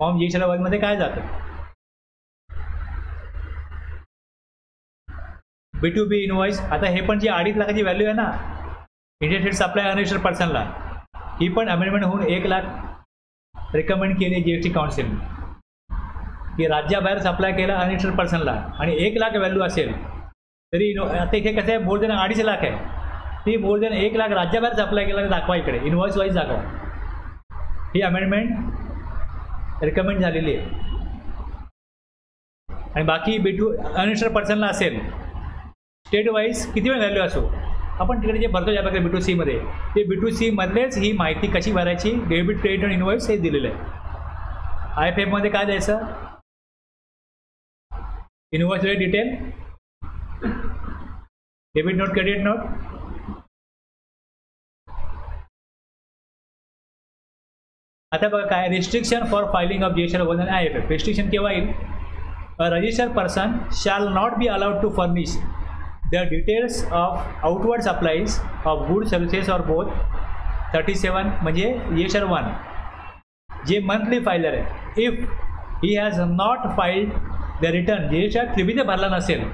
form GSR 1 मध्ये काय जातं. B2B invoice. आता हे पण जी 2.5 लाखाची व्हॅल्यू आहे ना इंडियन सप्लाय अनरजिस्टर्ड पर्सनला, ही पण अमेंडमेंट होऊन 1 लाख रिकमेंड केली GST काउन्सिलने की राज्याबाहेर सप्लाय केला अनरजिस्टर्ड पर्सनला आणि 1 लाख व्हॅल्यू असेल तरी आता इथे कसं आहे, मोर दॅन 2.5 लाख आहे, ती मोर दॅन 1 लाख राज्याबाहेर सप्लाय केला दाखवा इकडे, इनवॉइस वाईज दाखवा. ही अमेंडमेंट रिकमेंड झालेली आहे. आणि बाकी अनरजिस्टर्ड पर्सनला असेल स्टेट वाईज किती वेळ व्हॅल्यू असो, आपण तिकडे जे भरतो ज्या प्रकारे B2C मध्ये, ते B2C मधलेच ही माहिती कशी भरायची, डेबिट क्रेडिट आणि इनवॉइस हे दिलेलं आहे. IFF मध्ये काय द्यायचं, invoice detail, debit note, credit note. आता बघा काय restriction for filing of GSR 1 आणि IFF. रिस्ट्रिक्शन केव्हा येईल, a registered person shall not be allowed to furnish the details of outward supplies of goods, services or both. 37 म्हणजे GSR 1 जे monthly फायलर आहे, if he has not filed the return, GSR 3 जर भरला नसेल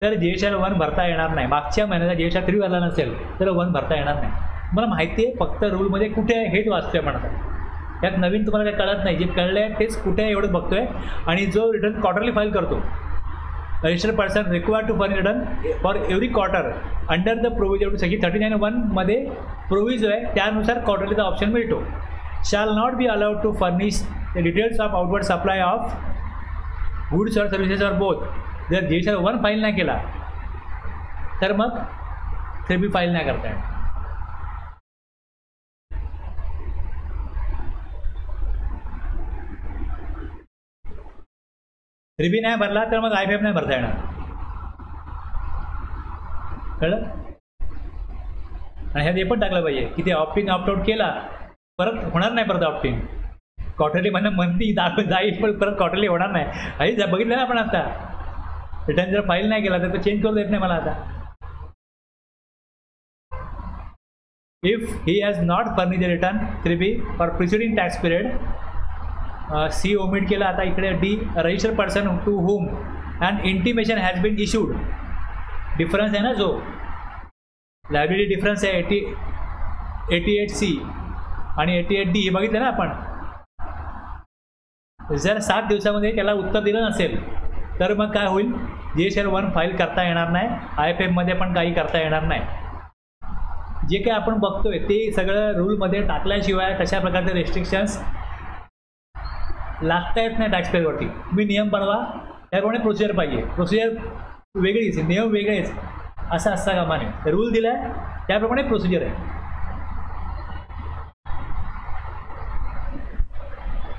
तर GSR 1 भरता येणार नाही. मागच्या महिन्याचा GSR 3 भरला नसेल तर 1 भरता येणार नाही. मला माहिती आहे फक्त रूलमध्ये कुठे आहे हेच वाचतोय म्हणतात. त्यात नवीन तुम्हाला काही कळत नाही, जे कळलं आहे तेच कुठे आहे एवढंच बघतोय. आणि जो रिटर्न क्वार्टरली फाईल करतो, registered person required to furnish return for every quarter under the provision section 39(1) मध्ये प्रोव्हिजन आहे त्यानुसार क्वार्टरलीचा ऑप्शन मिळतो. Shall not be allowed to furnish the details of outward supply of goods or services or both. जर GSR 1 file नाही केला तर मग 3B फाईल नाही करता येणार. रिबी नाही भरला तर मग IFF नाही भरता येणार. कळलं? आणि ह्यात हे पण टाकलं पाहिजे की ते ऑप्टिंग ऑप्टआउट केला परत होणार नाही, परत ऑप्टिंग क्वार्टरली मंथली जाईल पण परत क्वार्टरली होणार नाही. आई बघितलं ना आपण आता, रिटर्न जर फाईल नाही केला तर तो चेंज करू देत नाही मला आता. If he has not furnish the return 3B for preceding tax period, C omit केला. आता इकडे D registered person to home and intimation has been issued. Difference आहे ना, जो लायबिलिटी डिफरन्स आहे 88C आणि 88D हे बघितलं ना आपण. जर 7 दिवसामध्ये त्याला उत्तर दिलं नसेल तर मग काय होईल, GSR 1 फाईल करता येणार नाही, IFF मध्ये पण काही करता येणार नाही. जे काही आपण बघतोय ते सगळं रूलमध्ये टाकल्याशिवाय तशा प्रकारचे रेस्ट्रिक्शन्स लागता येत नाही टॅक्सपेअरवरती. तुम्ही नियम बनवा, त्याप्रमाणे प्रोसिजर पाहिजे. प्रोसिजर वेगळीच, नियम वेगळेच असं असता कामा नये. रूल दिला आहे त्याप्रमाणे प्रोसिजर आहे.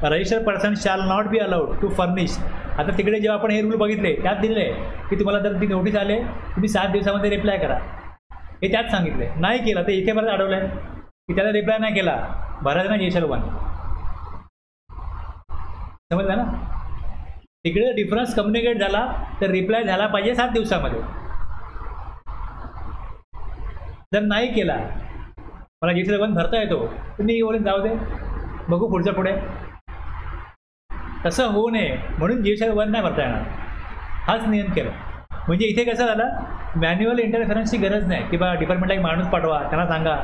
Registered person shall not be allowed to furnish. आता तिकडे जेव्हा आपण हे रूल बघितले त्यात दिलेले आहे की तुम्हाला जर ती नोटीस आले तुम्ही 7 दिवसामध्ये रिप्लाय करा, हे त्यात सांगितले. नाही केलं तर इथे परत अडवलं आहे की त्याला रिप्लाय नाही केला, भरायचं ना JSR 1. समजलं ना? तिकडे डिफरन्स कम्युनिकेट झाला तर रिप्लाय झाला पाहिजे 7 दिवसामध्ये. जर नाही केला, मला JSR 1 भरता येतो तर मी बोलेन जाऊ दे, बघू पुढच्या पुढे. तसं होऊ नये म्हणून JSR 1 नाही भरता येणार, हाच नियम केला. म्हणजे इथे कसं झालं, मॅन्युअल इंटरफरन्सची गरज नाही की बा डिपार्टमेंटला एक माणूस पाठवा, त्यांना सांगा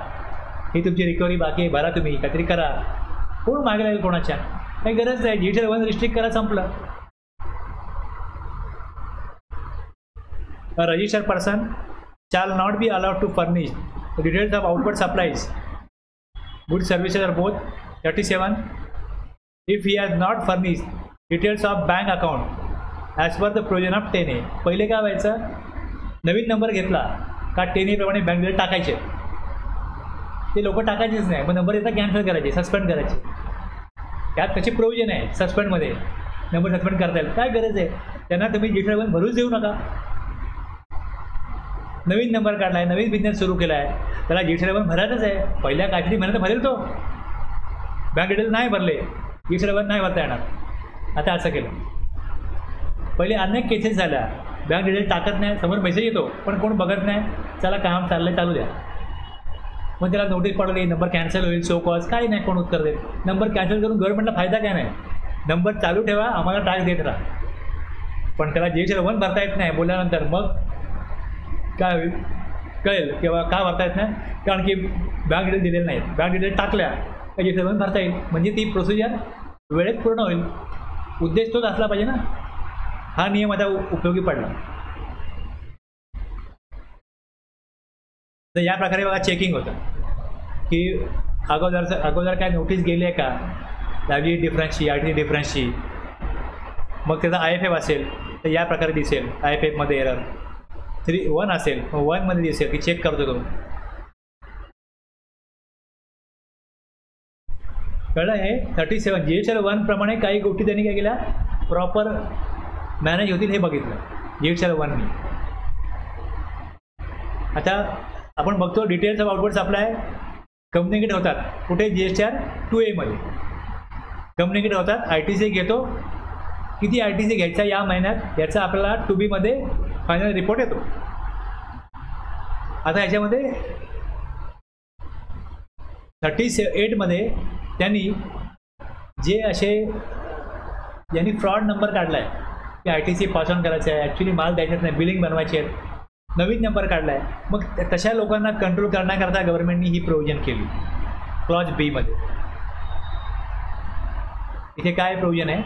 ही तुमची रिकव्हरी बाकी आहे, भरा तुम्ही काहीतरी करा. कोण मागे लागेल कोणाच्या, काही गरज नाही. JSR 1 रिस्ट्रिक्ट करा, संपलं. A registered person shall not be allowed to furnish the details of outward supplies, goods, services or both. 37. If he has not furnished details of bank account as per the provision of 10A. पहिले काय व्हायचं, नवीन number घेतला का 10A प्रमाणे bank detail टाकायचे, ते लोक टाकायचेच नाही. मग नंबर येतात कॅन्सल करायचे, सस्पेंड करायचे. त्यात त्याची प्रोव्हिजन आहे सस्पेंडमध्ये, नंबर सस्पेंड करता येईल. काय गरज आहे, त्यांना तुम्ही JSR 1 भरूच देऊ नका. नवीन नंबर काढला आहे, नवीन बिझनेस सुरू केला आहे, त्याला JSR 1 भरायचंच आहे. पहिल्या काहीतरी महिन्यात भरेल तो. बँक डिटेल नाही भरले, JSR 1 नाही भरता येणार. आता असं केलं. पहिले अनेक केसेस झाल्या, बँक डिटेल टाकत नाही, समोर मेसेज येतो पण कोण बघत नाही, चला काम चाललंय चालू द्या. मग त्याला नोटीस पडली, नंबर कॅन्सल होईल, सो कॉज, काही नाही कोण उत्तर देत. नंबर कॅन्सल करून गव्हर्नमेंटला फायदा काय नाही. नंबर चालू ठेवा, आम्हाला टॅक्स देत राहा. पण त्याला JSR 1 भरता येत नाही बोलल्यानंतर मग काय होईल कळेल किंवा का भरता येत नाही, कारण की बँक डिटेल दिलेलं नाही. बँक डिटेल टाकल्या तर JSR 1 भरता येईल. म्हणजे ती प्रोसिजर वेळेत पूर्ण होईल. उद्देश तोच असला पाहिजे ना. हा नियम आता उपयोगी पडला. तर या प्रकारे बघा चेकिंग होतं की अगोदर काय नोटीस गेली आहे का, लायबिलिटी डिफरन्सची, ITC डिफरन्सची. मग त्याचा IFF असेल तर या प्रकारे दिसेल, IFFमध्ये एरर. 1 असेल 1 मध्ये दिसेल की चेक करतो तो. कळलं हे. 37 JSR 1 प्रमाणे काही गोष्टी त्यांनी काय केल्या, प्रॉपर मॅनेज होतील हे बघितलं JSR 1 नी. आता आपण बघतो details of outward supply communicate होतात कुठे, JSR 2A मध्ये कम्युनिकेट होतात. ITC घेतो, किती ITC घ्यायचा या महिन्यात याचा आपल्याला 2B मध्ये फायनल रिपोर्ट येतो. आता ह्याच्यामध्ये 38 मध्ये त्यांनी जे असे यांनी फ्रॉड नंबर काढला आहे की ITC पास ऑन करायचं आहे, ॲक्च्युली माल द्यायचेच नाही, बिलिंग बनवायची आहेत, नवीन नंबर काढला आहे. मग तशा लोकांना कंट्रोल करण्याकरता गव्हर्नमेंटनी ही प्रोव्हिजन केली क्लॉज B मध्ये. इथे काय प्रोव्हिजन आहे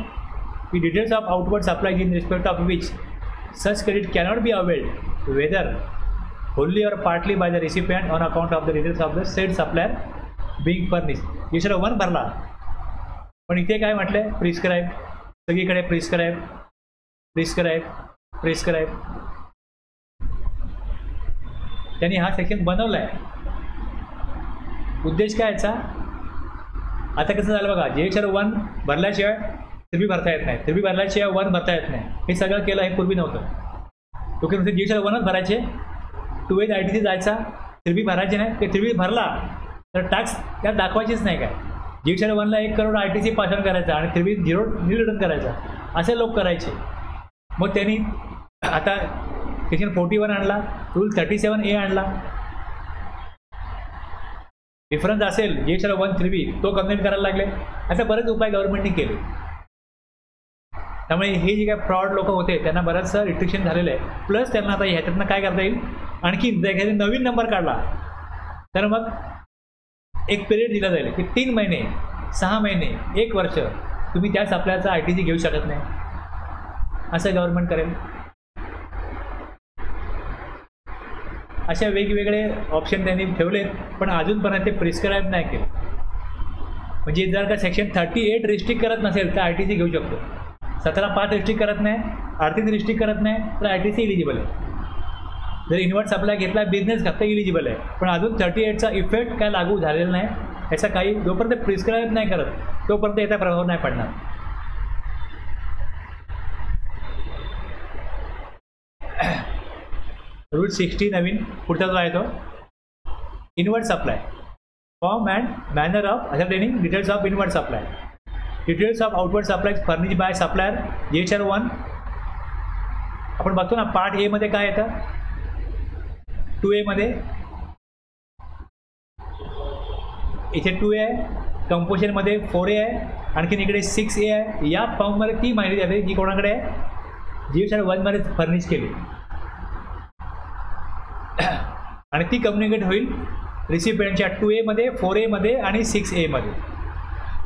की details of outward supply in respect of which such credit cannot be availed whether wholly or partly by the recipient on account of the details of the said supplier being furnished. JSR 1 भरला पण इथे काय म्हटलंय, prescribe, सगळीकडे prescribe prescribe prescribe. त्यांनी हा section बनवला आहे. उद्देश काय याचा, आता कसं झालं बघा, JSR 1 भरल्याशिवाय 3B भरता येत नाही, 3B भरल्याशिवाय 1 भरता येत नाही. हे सगळं केलं, हे पूर्वी नव्हतं. ओके, नुसते JSR 1च भरायचे, 2A ITC जायचा, 3B भरायचे नाही. ते 3B भरला तर टॅक्स त्यात दाखवायचीच नाही. काय JSR 1ला 1 करोड ITC पास ऑन करायचा आणि 3B 0 रिटर्न करायचा, असे लोक करायचे. मग त्यांनी आता सेक्शन 41 आणला, रूल 37A आणला. डिफरन्स असेल JSR 1 3B तो कम्युनिकेट करायला लागले. असे बरेच उपाय गव्हर्नमेंटने केले. त्यामुळे हे जे काय फ्रॉड लोक होते त्यांना बरंचसं रिस्ट्रिक्शन झालेलं आहे. प्लस त्यांना आता ह्याच्यातनं काय करता येईल, आणखी जर एखादा नवीन नंबर काढला तर मग एक पिरियड दिला जाईल की 3 महिने 6 महिने 1 वर्ष तुम्ही त्याच आपल्याचा ITC घेऊ शकत नाही, असं गव्हर्नमेंट करेल. अशा वेगवेगळे ऑप्शन त्यांनी ठेवलेत पण अजूनपर्यंत ते प्रिस्क्राईब नाही केले. म्हणजे जर का सेक्शन 38 रिस्ट्रिक्ट करत नसेल तर ITC घेऊ शकतो. 17(5) रिस्ट्रिक्ट करत नाही, 38 रिस्ट्रिक्ट करत नाही तर ITC इलिजिबल आहे. जर इन्व्हर्ट सप्लाय घेतला बिझनेस फक्त इलिजिबल आहे. पण अजून 38चा इफेक्ट काय लागू झालेला नाही. याचा काही जोपर्यंत प्रिस्क्राईब नाही करत तोपर्यंत याचा प्रभाव नाही पडणार. रूल 60 नवीन पुढचा जो आहे तो invert supply. Form and manner of ascertaining details of inward supply. Details of outward supply furnish by supplier GHR 1. आपण बघतो ना पार्ट ए मध्ये काय येतं, 2A मध्ये इथे 2A आहे, कंपोजिशनमध्ये 4A आहे, आणखीन इकडे 6A आहे. या फॉर्ममध्ये ती माहिती जाते जी कोणाकडे आहे, GHR 1 मध्ये फर्निश केली आणि ती कम्युनिकेट होईल रिसिपियंटच्या 2A मध्ये, 4A मध्ये आणि 6A मध्ये.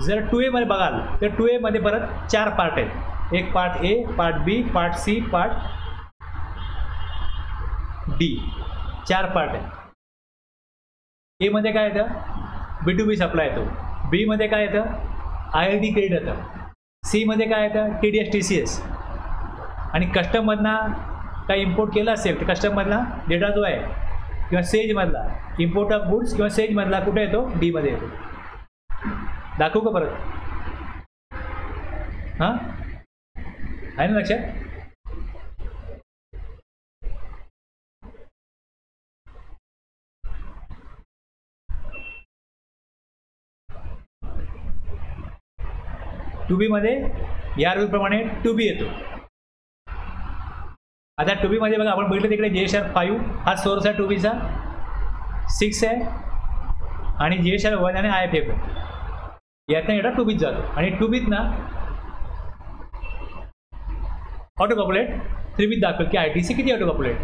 जर 2A मध्ये बघाल तर 2A मध्ये परत 4 पार्ट आहेत. एक part A, part B, part C, part D, 4 part आहेत. ए मध्ये काय येतं, B2B सप्लाय येतो. बी मध्ये काय येतं, ILD क्रेडिट येतं. सी मध्ये काय येतं, TDS TCS. आणि कस्टममधनं काही इम्पोर्ट केलं असेल तर कस्टममधला डेटा जो आहे किंवा सेजमधला इम्पोर्ट ऑफ गुड्स किंवा सेजमधला कुठे येतो, डी मध्ये येतो. दाखवू का परत, हां आहे ना लक्षात. टू बी मध्ये या रूलप्रमाणे 2B येतो. आता 2B मध्ये बघा आपण बघितलं तिकडे GHR 5 हा सोर्स आहे 2Bचा, 6 आहे आणि GHR 1 आणि IFF आहे. यातनं येणार 2Bत जातो आणि 2Bत ना ऑटो पॉप्युलेट 3Bत दाखवेल की ITC किती ऑटो पॉप्युलेट.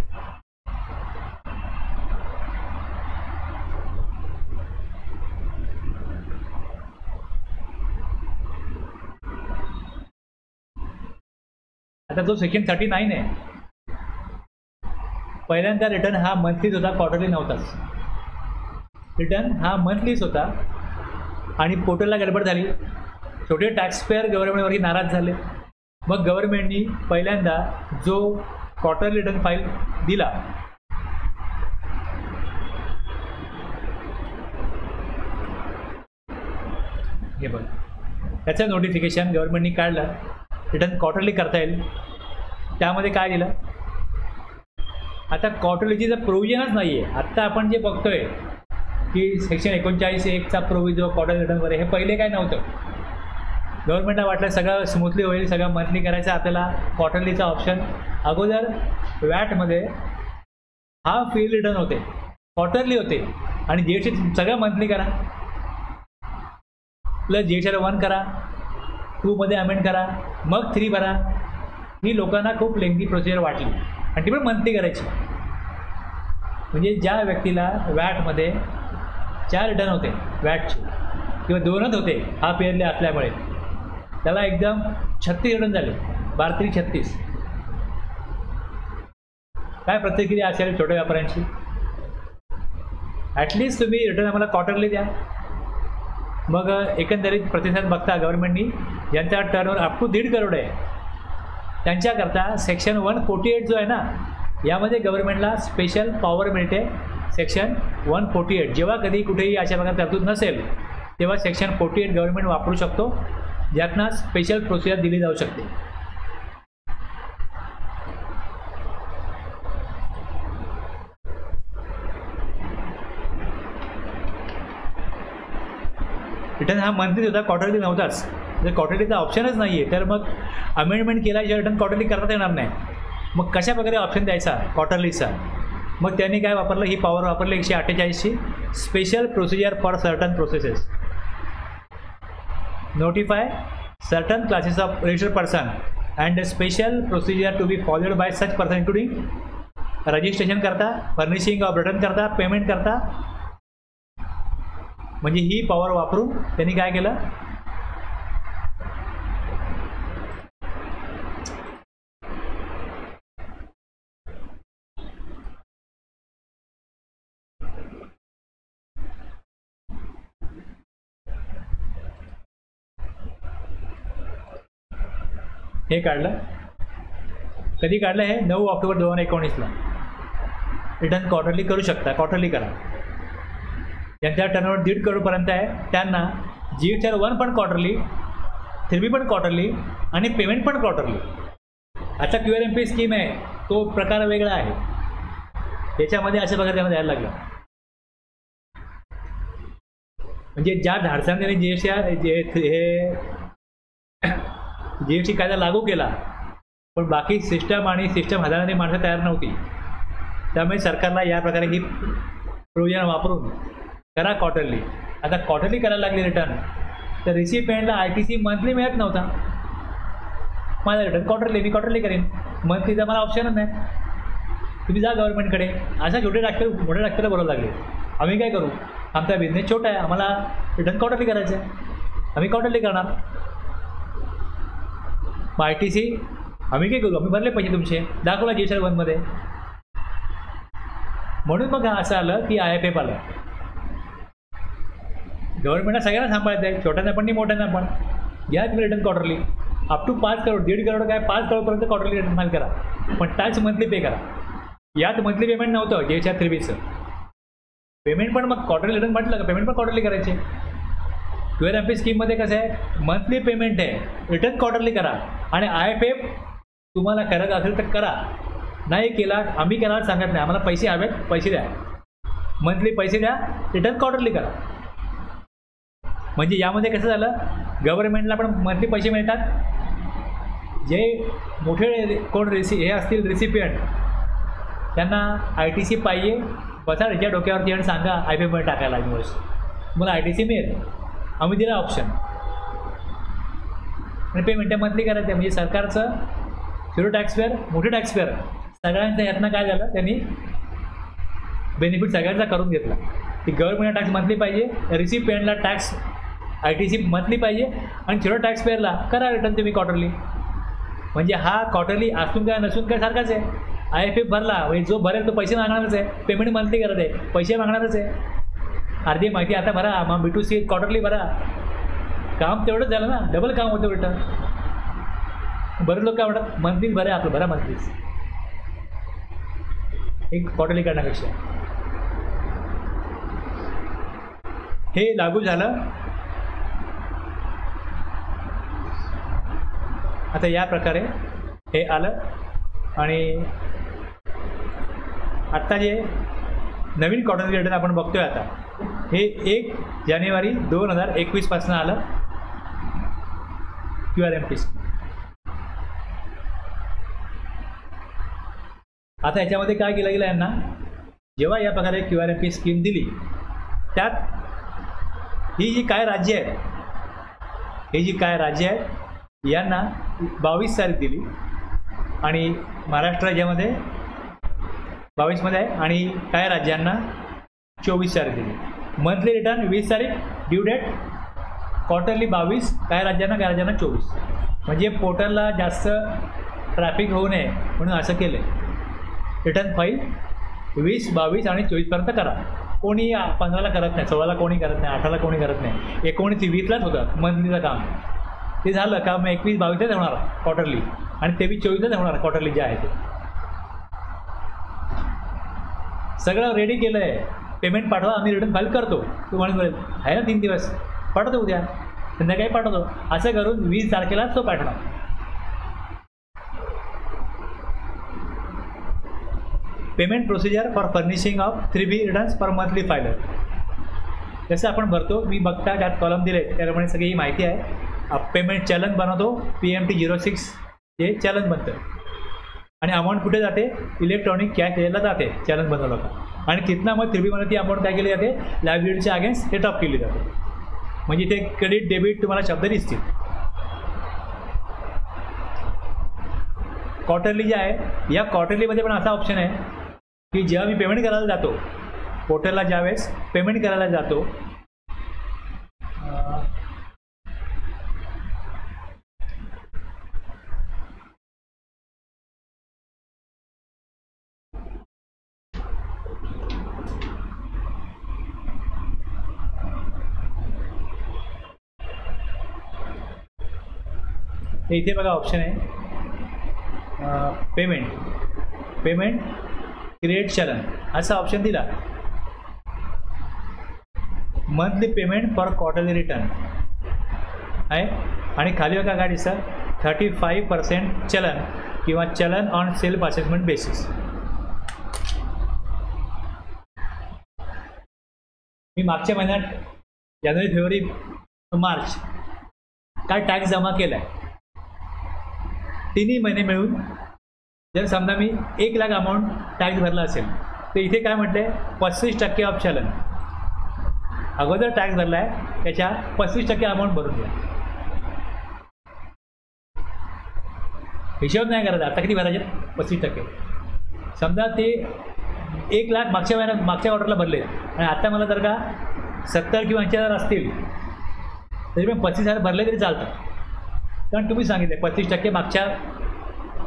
आता जो सेक्शन 39 आहे, पहिल्यांदा रिटर्न हा मंथलीच होता, क्वार्टरली नव्हताच. रिटर्न हा मंथलीच होता आणि पोर्टलला गडबड झाली. छोटे टॅक्सपेअर गव्हर्नमेंटवरही नाराज झाले. मग गव्हर्नमेंटनी पहिल्यांदा जो क्वार्टरली रिटर्न फाईल दिला हे बघ, त्याचं नोटिफिकेशन गव्हर्नमेंटनी काढलं, रिटर्न क्वार्टरली करता येईल. त्यामध्ये काय दिलं, आता क्वार्टरलीची जर प्रोव्हिजनच नाही आहे. आत्ता आपण जे बघतोय की सेक्शन 39(1) प्रोव्हिजन क्वार्टर रिटर्नवर, हे पहिले काय नव्हतं. गव्हर्नमेंटला वाटलं सगळं स्मूथली होईल, सगळं मंथली करायचं, आपल्याला क्वार्टरलीचा ऑप्शन. अगोदर वॅटमध्ये हा फील्ड रिटर्न होते, क्वार्टरली होते आणि GHR सगळं मंथली करा, प्लस GHR 1 करा, 2 मध्ये अमेंड करा, मग 3 भरा. ही लोकांना खूप लेंथी प्रोसिजर वाटली आणि ती पण मंथली करायची. म्हणजे ज्या व्यक्तीला वॅटमध्ये 4 रिटर्न होते वॅटचे किंवा 2च होते हाफ इयरली असल्यामुळे, त्याला एकदम 36 रिटर्न झाले, 12×3=36. काय प्रतिक्रिया असेल छोट्या व्यापाऱ्यांची. ॲटलिस्ट तुम्ही रिटर्न आम्हाला क्वार्टरली द्या. मग एकंदरीत प्रतिसाद बघता गव्हर्नमेंटनी ज्यांचा टर्नओव्हर अप टू 1.5 करोड आहे त्यांच्याकरता सेक्शन 148 जो आहे ना, यामध्ये गव्हर्नमेंटला स्पेशल पॉवर मिळते. सेक्शन 148 जेव्हा कधी कुठेही अशा प्रकारे तरतूद नसेल तेव्हा सेक्शन 48 गव्हर्नमेंट वापरू शकतो, ज्यातनं स्पेशल प्रोसिजर दिली जाऊ शकते. रिटर्न हा मंथली होता, क्वार्टरली नव्हताच. जर क्वार्टरलीचा ऑप्शनच नाही आहे तर मग अमेंडमेंट केल्याशिवाय रिटर्न क्वार्टरली करता येणार नाही. मग कशा प्रकारे ऑप्शन द्यायचा क्वार्टरलीचा. मग त्यांनी काय वापरलं, ही पॉवर वापरली 148ची special procedure for certain processes. Notify certain classes of registered person and special procedure to be followed by such person including registration करता, फर्निशिंग ऑफ रिटर्न करता, पेमेंट करता. म्हणजे ही पॉवर वापरून त्यांनी काय केलं, हे काढलं. कधी काढलं हे? 9 ऑक्टोबर 2019ला. रिटर्न क्वार्टरली करू शकता, क्वार्टरली करा. ज्यांचा टर्नओव्हर 1.5 करोडपर्यंत आहे त्यांना GSTR 1 पण क्वार्टरली, 3B पण क्वार्टरली आणि पेमेंट पण क्वार्टरली. आता QRMP स्कीम आहे तो प्रकार वेगळा आहे. याच्यामध्ये अशा प्रकारे त्यांना द्यायला लागलं. म्हणजे ज्या धाडसाने GST कायदा लागू केला, पण बाकी सिस्टम आणि सिस्टम हाताळणारी माणसं तयार नव्हती. त्यामुळे सरकारला या प्रकारे ही प्रोविजन वापरून करा क्वार्टरली. आता क्वार्टरली करायला लागली रिटर्न, तर रिसिपियंटला ITC मंथली मिळत नव्हता. माझा रिटर्न क्वार्टरली, मी क्वार्टरली करेन, मंथलीचा मला ऑप्शनच नाही. तुम्ही जा गव्हर्नमेंटकडे. अशा मोठे डॉक्टर बोलायला लागले. आम्ही काय करू? आमचा बिझनेस छोटा आहे, आम्हाला रिटर्न क्वार्टरली करायचं आहे, आम्ही क्वार्टरली करणार. मग ITC आम्ही काय करू? आम्ही भरले पैसे तुमचे, दाखवला GSTR 1मध्ये. म्हणून मग असं आलं की IFF आलं. गव्हर्नमेंटला सगळ्यांना सांभाळायचं आहे, छोट्यांना पण नाही मोठ्यांना पण. घ्या तुम्ही return quarterly up to 5 crore, 1.5 crore काय 5 करोडपर्यंत क्वार्टरली रिटर्न फाईल करा, पण टॅक्स मंथली पे करा. यात मंथली पेमेंट नव्हतं GSTR 3Bचं पेमेंट, पण मग क्वार्टरली रिटर्न म्हटलं का पेमेंट पण क्वार्टरली करायचे. QRMP स्कीममध्ये कसं आहे, मंथली पेमेंट आहे, रिटर्न क्वार्टरली करा. आणि IFF तुम्हाला करत असेल तर करा, नाही केला आम्ही करायला सांगत नाही, आम्हाला पैसे हवेत पैसे द्या, मंथली पैसे द्या, रिटर्न क्वार्टरली करा. म्हणजे यामध्ये कसं झालं, गव्हर्नमेंटला पण मंथली पैसे मिळतात. जे मोठे कोण हे असतील रिसिपियंट त्यांना ITC पाहिजे, बसा त्याच्या डोक्यावरती आणि सांगा IFFमध्ये टाकायला इन्व्हॉइस, मला ITC मिळेल. आम्ही दिला ऑप्शन आणि पेमेंट मंथली करायचं. म्हणजे सरकारचं झिरो टॅक्सपेअर, मोठे टॅक्सपेअर सगळ्यांच्या यातनं काय झालं, त्यांनी बेनिफिट सगळ्यांचा करून घेतला की गव्हर्नमेंटला टॅक्स मंथली पाहिजे, रिसिपियंटला टॅक्स ITC मंथली पाहिजे आणि झिरो टॅक्सपेअरला करा रिटर्न तुम्ही क्वार्टरली. म्हणजे हा क्वार्टरली असून काय नसून काय सारखाच आहे. IFF भरला म्हणजे जो भरेल तो पैसे मागणारच आहे, पेमेंट मंथली करत आहे, पैसे मागणारच आहे. अर्धी माहिती आता भरा, मग B2C क्वार्टरली भरा, काम तेवढंच झालं ना, डबल काम होतं उलटं. बरेच लोक काय म्हणतात मंथलीच भरा, आपलं भरा मंथलीच, एक क्वार्टरली करण्यापेक्षा. हे लागू झालं. आता या प्रकारे हे आलं. आणि आत्ता जे नवीन क्वार्टरली रिटर्न आपण बघतोय आता, हे 1 जानेवारी 2021 पासून आलं QRMP. आता याच्यामध्ये काय केलं गेलं यांना, जेव्हा या प्रकारे QRMP स्कीम दिली, त्यात ही जी काय राज्य आहेत यांना 22 तारीख दिली आणि महाराष्ट्र राज्यामध्ये 22मध्ये आहे आणि काय राज्यांना 24 तारीख दिली. मंथली रिटर्न 20 तारीख ड्यू डेट, क्वार्टरली 22, काय राज्यांना 24. म्हणजे पोर्टलला जास्त ट्रॅफिक होऊ नये म्हणून असं केलं. रिटर्न फाईल 20, 22 आणि 24पर्यंत करा. कोणी 15ला करत नाही, 16ला कोणी करत नाही, 18ला कोणी करत नाही, 19, 20लाच होतं मंथलीचं काम. ते झालं का मग 21, 22लाच होणार क्वार्टरली आणि 23, 24लाच होणार क्वार्टरली जे आहे ते. सगळं रेडी केलं आहे, पेमेंट पाठवा, आम्ही रिटर्न फाईल करतो. तुम्हाला मिळेल आहे ना 3 दिवस, पाठवतो, उद्या संध्याकाळी पाठवतो. असं करून 20 तारखेलाच तो पाठवा. Payment procedure for furnishing of 3B returns per monthly filer. जसं आपण भरतो, मी बघता त्यात कॉलम दिले त्याप्रमाणे सगळी ही माहिती आहे. पेमेंट चलन बनवतो, PMT 06 हे चलन बनतं आणि अमाऊंट कुठे जाते, इलेक्ट्रॉनिक कॅश यायला जाते चलन बनवलं का. आणि तिथनं मग 3Bमध्ये ती अमाऊंट काय केली जाते, लायबिलिटीच्या अगेन्स्ट सेट ऑफ केली जाते. म्हणजे इथे क्रेडिट डेबिट तुम्हाला शब्द दिसतील. क्वार्टरली जे आहे, या क्वार्टरलीमध्ये पण असा ऑप्शन आहे की जेव्हा मी पेमेंट करायला जातो पोर्टलला, ज्यावेळेस पेमेंट करायला जातो, तर इथे बघा ऑप्शन आहे पेमेंट क्रिएट चलन असा ऑप्शन दिला. Monthly payment for quarterly return आहे आणि खाली बघा काय दिसतं 35% चलन किंवा चलन ऑन सेल्फ असेसमेंट बेसिस. मी मागच्या महिन्यात जानेवारी फेब्रुवारी मार्च काय टॅक्स जमा केला आहे, तिन्ही महिने मिळून जर समजा मी 1 लाख अमाऊंट टॅक्स भरला असेल तर इथे काय म्हटलं आहे 35% ऑफ चलन. अगोदर टॅक्स भरला आहे त्याच्या 35% अमाऊंट भरून द्या. हिशोब नाही करायचा आता किती भरायचे 35%. समजा ते 1 लाख मागच्या ऑर्डरला भरले आणि आता मला जर का 70 किंवा 80,000 असतील तरी पण 35,000 भरले तरी चालतं. कारण तुम्ही सांगितले 35% मागच्या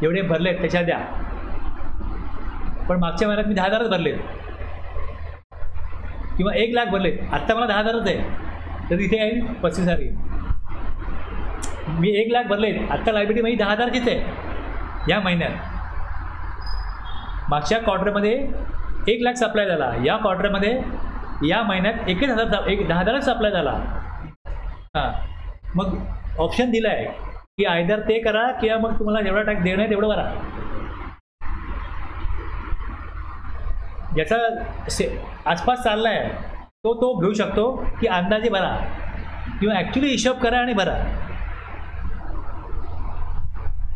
एवढे भरलेत त्याच्या द्या. पण मागच्या महिन्यात मी 10,000च भरले किंवा 1 लाख भरले, आत्ता मला 10,000च आहे तर इथे येईल 35,000 येईल. मी 1 लाख भरले, आत्ता लायबिलिटी माझी 10,000चीच आहे या महिन्यात. मागच्या क्वार्टरमध्ये 1 लाख सप्लाय झाला, या क्वार्टरमध्ये या महिन्यात 10,000 सप्लाय झाला. हां, मग ऑप्शन दिला आहे की आयदर ते करा किंवा मग तुम्हाला जेवढा टॅक्स देणं आहे तेवढं भरा. ज्याचा आसपास चालला आहे तो घेऊ शकतो की अंदाजे भरा किंवा ॲक्च्युली हिशोब करा आणि भरा.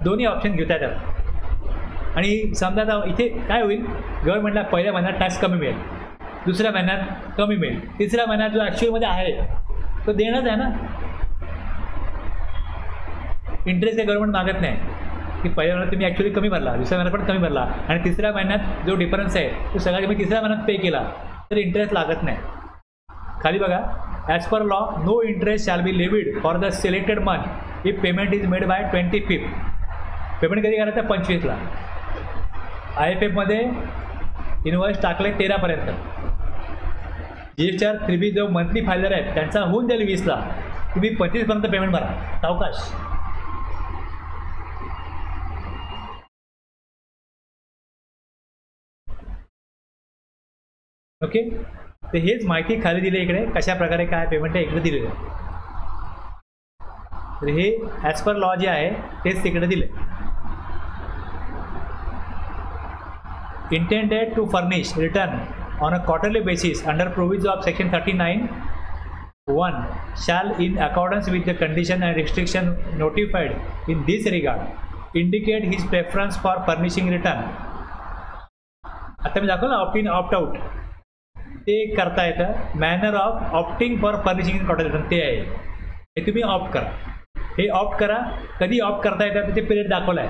दोन्ही ऑप्शन घेता येतात. आणि समजा आता इथे काय होईल, गव्हर्नमेंटला पहिल्या महिन्यात टॅक्स कमी मिळेल, दुसऱ्या महिन्यात कमी मिळेल, तिसऱ्या महिन्यात जो ॲक्च्युअलमध्ये आहे तो देणंच आहे ना. इंटरेस्ट काही गव्हर्नमेंट मागत नाही की पहिल्या महिन्यात तुम्ही ॲक्च्युअली कमी भरला, दुसऱ्या महिन्यात पण कमी भरला आणि तिसऱ्या महिन्यात जो डिफरन्स आहे तो सगळा तुम्ही तिसऱ्या महिन्यात पे केला तर इंटरेस्ट लागत नाही. खाली बघा, as per law no interest shall be levied for the selected month if payment is made by 25th. Payment कधी करायचं 25ला. IFFमध्ये इनवॉइस टाकले 13पर्यंत. GSTR 3B जो मंथली फायलर आहेत त्यांचा होऊन जाईल 20ला, तुम्ही 25पर्यंत पेमेंट भरा सावकाश. ओके, तर हेच माहिती खाली दिली इकडे कशा प्रकारे काय पेमेंट आहे इकडे दिलेलं आहे. तर हे ॲज पर लॉ जे आहे तेच तिकडे दिले. Intended to furnish return on a quarterly basis under provision of section 39(1) shall in accordance with the condition and restriction notified in this regard indicate his preference for furnishing return. आता मी दाखवलं opt in opt out ते करता येतं. Manner of opting for furnishing in quarter return ते आहे, हे तुम्ही opt करा. हे ऑप्ट करा. कधी ऑप्ट करता येतं तिथे पिरियड दाखवला आहे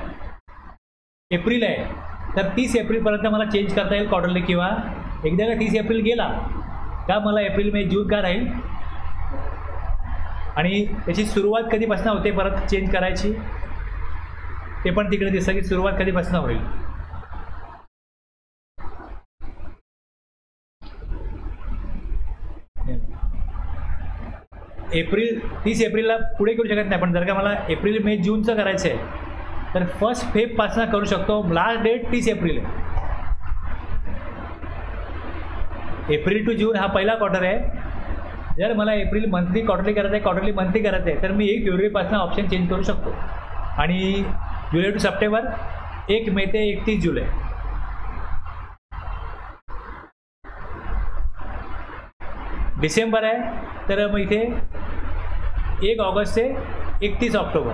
एप्रिल आहे तर 30 एप्रिलपर्यंत मला चेंज करता येईल क्वार्टरली. किंवा एकदा का 30 एप्रिल गेला का मला एप्रिल मे जून का राहील आणि त्याची सुरुवात कधीपासून होते परत चेंज करायची ते पण तिकडे दिसतं की सुरुवात कधीपासून होईल. एप्रिल 30 एप्रिलला पुढे करू शकत नाही, पण जर का मला एप्रिल मे जूनचं करायचं आहे तर 1 फेब्रुवारीपासून करू शकतो. लास्ट डेट 30 एप्रिल आहे. एप्रिल टू जून हा पहिला क्वार्टर आहे. जर मला एप्रिल मंथली क्वार्टरली करायचं आहे, क्वार्टरली मंथली करायचं आहे तर मी 1 फेब्रुवारीपासून ऑप्शन चेंज करू शकतो. आणि जुलै टू सप्टेंबर 1 मे ते 31 जुलै. डिसेंबर आहे तर मग इथे 1 ऑगस्ट ते 31 ऑक्टोबर.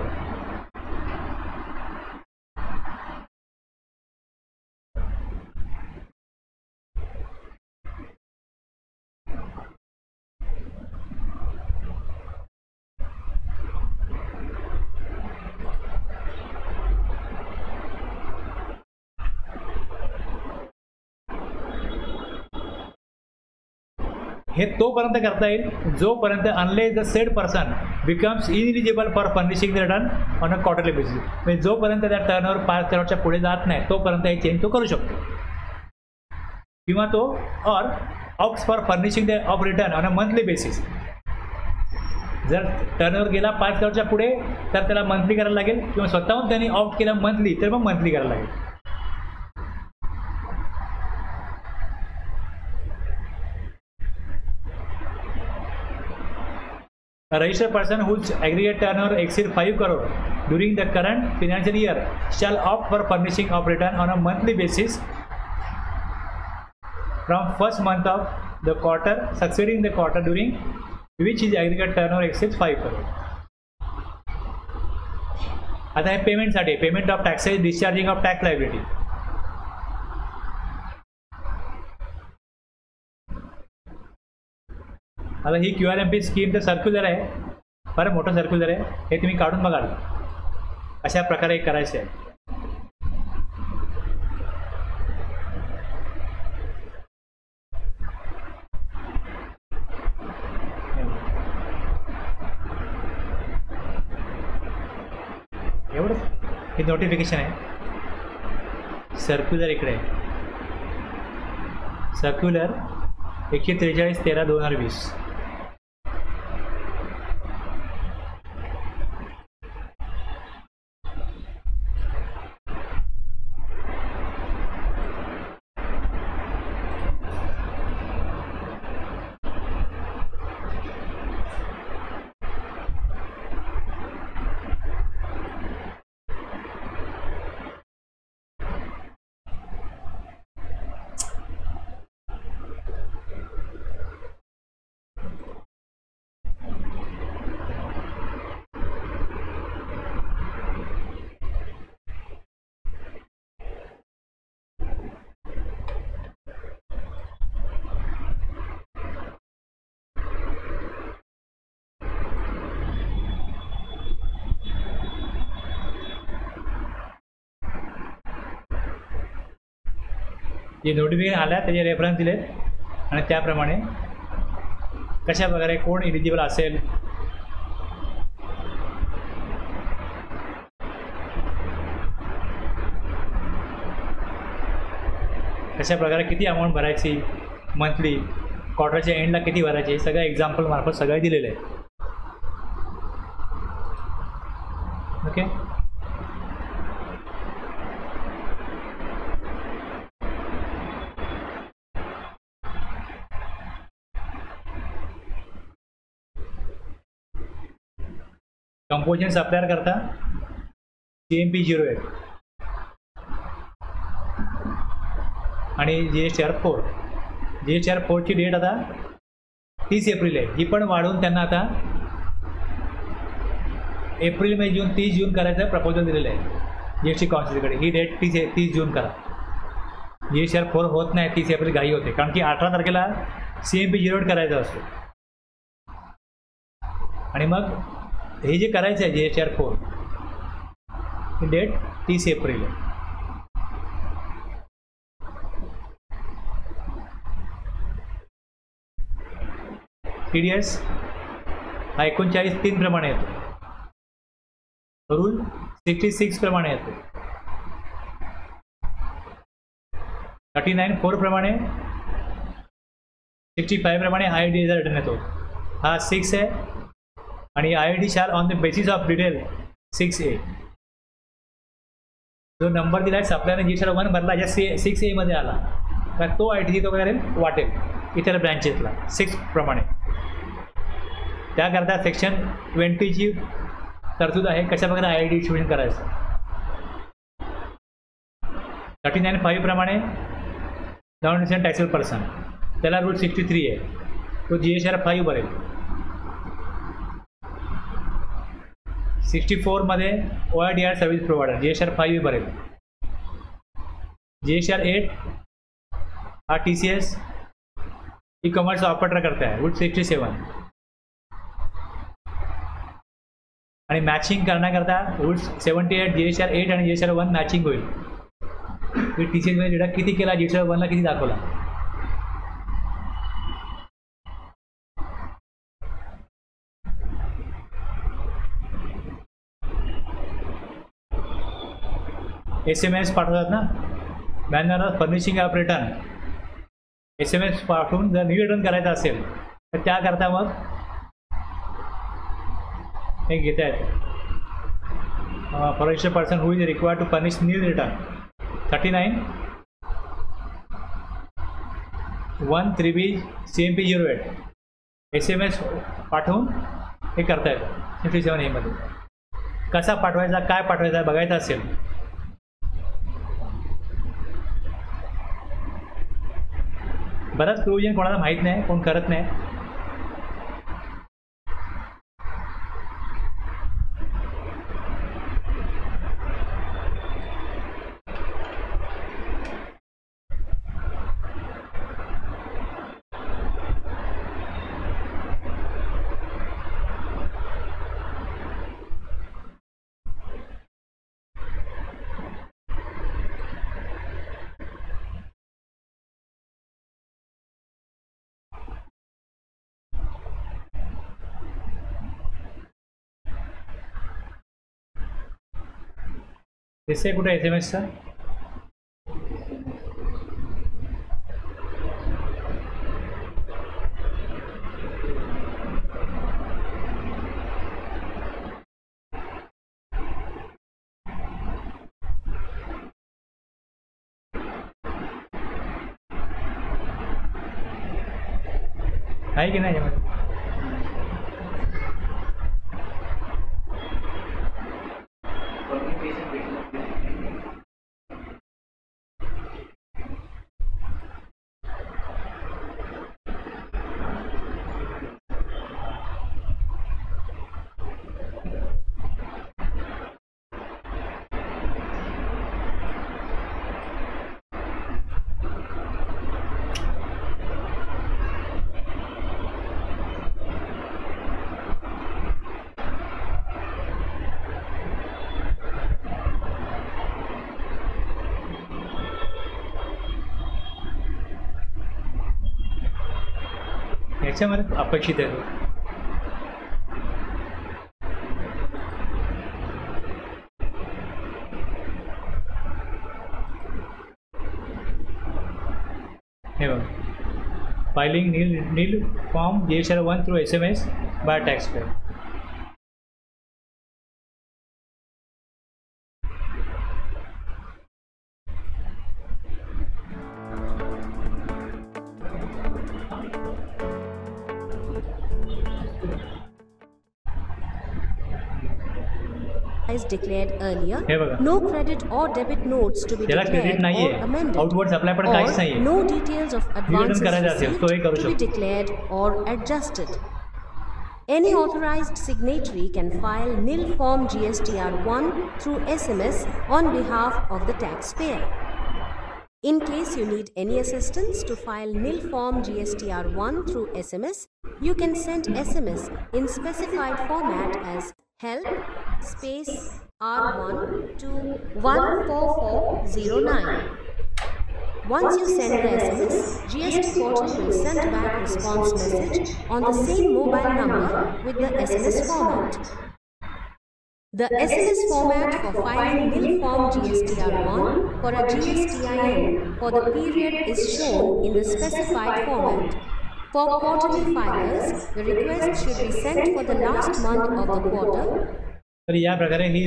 हे तोपर्यंत करता येईल जोपर्यंत unless the sed person becomes ineligible for furnishing the return on a quarterly basis. म्हणजे जोपर्यंत त्या टर्नओव्हर 5 करोडच्या पुढे जात नाही तोपर्यंत हे चेंज तो करू शकतो. किंवा तो or opts for furnishing the of return on a monthly basis. जर टर्नओव्हर गेला 5 करोडच्या पुढे तर त्याला मंथली करायला लागेल, किंवा स्वतःहून त्यांनी ऑप्ट केला मंथली तर मग मंथली करायला लागेल. A registered person whose aggregate turnover exceeds 5 crore during the current financial year shall opt for furnishing of return on a monthly basis from first month of the quarter succeeding the quarter during which his aggregate turnover exceeds 5 crore. आता हे पेमेंटसाठी payment of taxes, discharging of tax liability. आता ही QRMP scheme तर circular आहे, फार मोठं circular आहे, हे तुम्ही काढून बघाल अशा प्रकारे करायचं आहे. एवढंच हे नोटिफिकेशन आहे. सर्क्युलर इकडे आहे, सर्क्युलर 143/13/2020. जे नोटिफिकेशन आल्या त्याचे रेफरन्स दिलेत आणि त्याप्रमाणे कशा प्रकारे कोण एलिजिबल असेल, कशा प्रकारे किती अमाऊंट भरायची मंथली, क्वार्टरच्या एंडला किती भरायचे, सगळं एक्झाम्पल मार्फत सगळं दिलेलं आहे. ओके. कंपोजिशन सप्लायर करता CMP08 आणि GSTR 4. GSTR 4ची डेट आता 30 एप्रिल आहे. ही पण वाढवून त्यांना आता एप्रिल, मे, जून 30 जून करायचं प्रपोजल दिलेलं आहे GST काउन्सिलकडे. ही डेट 30 जून करा. GSTR 4 होत नाही, 30 एप्रिल घाई होते, कारण की 18 तारखेला CMP08 करायचा असतो. आणि मग हे जे करायचं आहे GSTR 4 ही डेट 30 एप्रिल आहे. TDS हा 39(3) प्रमाणे येतो, रूल 66 प्रमाणे येतो, 39(4) प्रमाणे, 65 प्रमाणे IID रिटर्न येतो. हा 6 आहे आणि IID शाल on the basis of detail 6A. जो नंबर दिला आहे सप्लायरने GSTR 1 भरला, ज्या 6A मध्ये आला तर तो ITC तो करेल वाटेल इतर ब्रँचेसला 6 प्रमाणे. त्याकरता सेक्शन 20ची तरतूद आहे कशा प्रकारे IID डिस्ट्रीब्युशन करायचं. 39(5) प्रमाणे नॉन रेसिडेंट टॅक्सेबल पर्सन, त्याला रूल 63 आहे, तो GSTR 5 भरेल. 64 मध्ये OIDR सर्व्हिस प्रोव्हायडर GSTR 5 भरेल. GSTR 8 हा TCS ई कॉमर्स ऑपरेटर करता है, रूल 67. आणि मॅचिंग करण्याकरता रूल 78 GSTR 8 आणि GSTR 1 मॅचिंग होईल. TCS मध्ये डेटा किती केला, GSTR 1 ला किती दाखवला. SMS पाठवतात ना, manner of furnishing of return. SMS पाठवून जर न्यू रिटर्न करायचा असेल तर त्याकरता मग हे घेत आहेत. Forester person who is required to furnish nil return 39(1)3B CMP08 SMS पाठवून हे करतायत 57A मध्ये. कसा पाठवायचा, काय पाठवायचा बघायचं असेल बराच प्रोविजन कोणाला माहीत नाही, कोण करत नाही. दिसतंय कुठे SMS चा? आहे की नाही यामध्ये? याच्यामध्ये अपेक्षित आहे. हे बघा, filing nil form GSTR 1 through SMS by tax payer. As declared earlier, no credit or debit notes to be declared or amended, or no details of advances received to be declared or adjusted. Any authorized signatory can file nil form GSTR 1 through SMS on behalf of the taxpayer. In case you need any assistance to file nil form GSTR 1 through SMS, you can send SMS in specified format as help space R1 to 14409. Once you send the SMS, GST portal will send back response message on the same mobile number with the SMS format. The SMS format for filing nil form GSTR 1 for a GSTIN for the period is shown in the specified format. For quarterly filers, the request should be sent for the last month of the quarter. तर या प्रकारे ही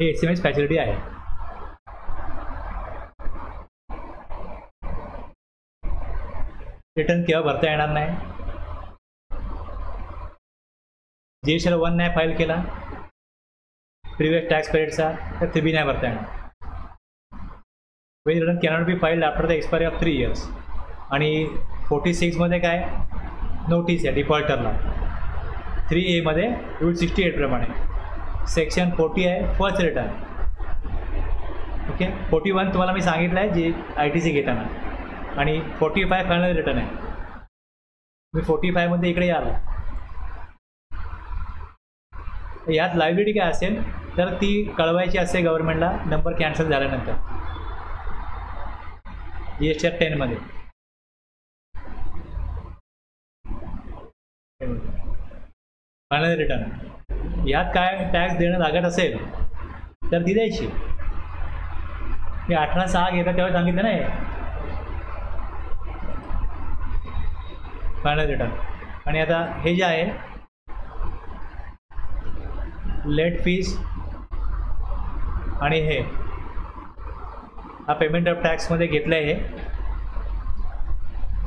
SMS facility आहे. Return केव्हा भरता येणार नाही. GSTR 1 नाही file केला प्रिव्हियस टॅक्स पिरियडचा तर 3B नाही भरता येणार. Wien return cannot be filed after the expiry of 3 years. आणि 46 मध्ये काय नोटीस आहे डिफॉल्टरला. 3A मध्ये रूल 68 प्रमाणे सेक्शन 40 आहे फर्स्ट रिटर्न. ओके, 41 तुम्हाला मी सांगितलं आहे जे ITC घेताना, आणि 45 फायनल रिटर्न आहे. मी 45 मध्ये इकडे आलो. यात लायबिलिटी काय असेल तर ती कळवायची असते गव्हर्नमेंटला नंबर कॅन्सल झाल्यानंतर. GSTR 10 मध्ये फायनल रिटर्न यात काय टॅक्स देणं लागत असेल तर ती द्यायची. मी 18/6 घेता तेव्हा सांगितलं नाही फायनल रिटर्न. आणि आता हे जे आहे लेट फीस आणि हे हा पेमेंट ऑफ टॅक्समध्ये घेतलं आहे. हे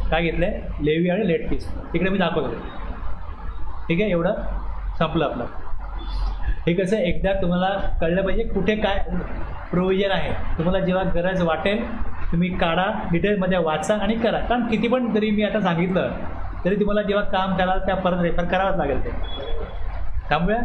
काय घेतलं आहे? लेवी आणि लेट फीस. इकडे मी दाखवतो. ठीक आहे, एवढं संपलं आपलं. हे कसं एकदा तुम्हाला कळलं पाहिजे कुठे काय प्रोव्हिजन आहे. तुम्हाला जेव्हा गरज वाटेल तुम्ही काढा, डिटेलमध्ये वाचा आणि करा. कारण किती पण जरी मी आता सांगितलं तरी तुम्हाला जेव्हा काम कराल त्या परत रेफर करावंच लागेल. ते त्यामुळे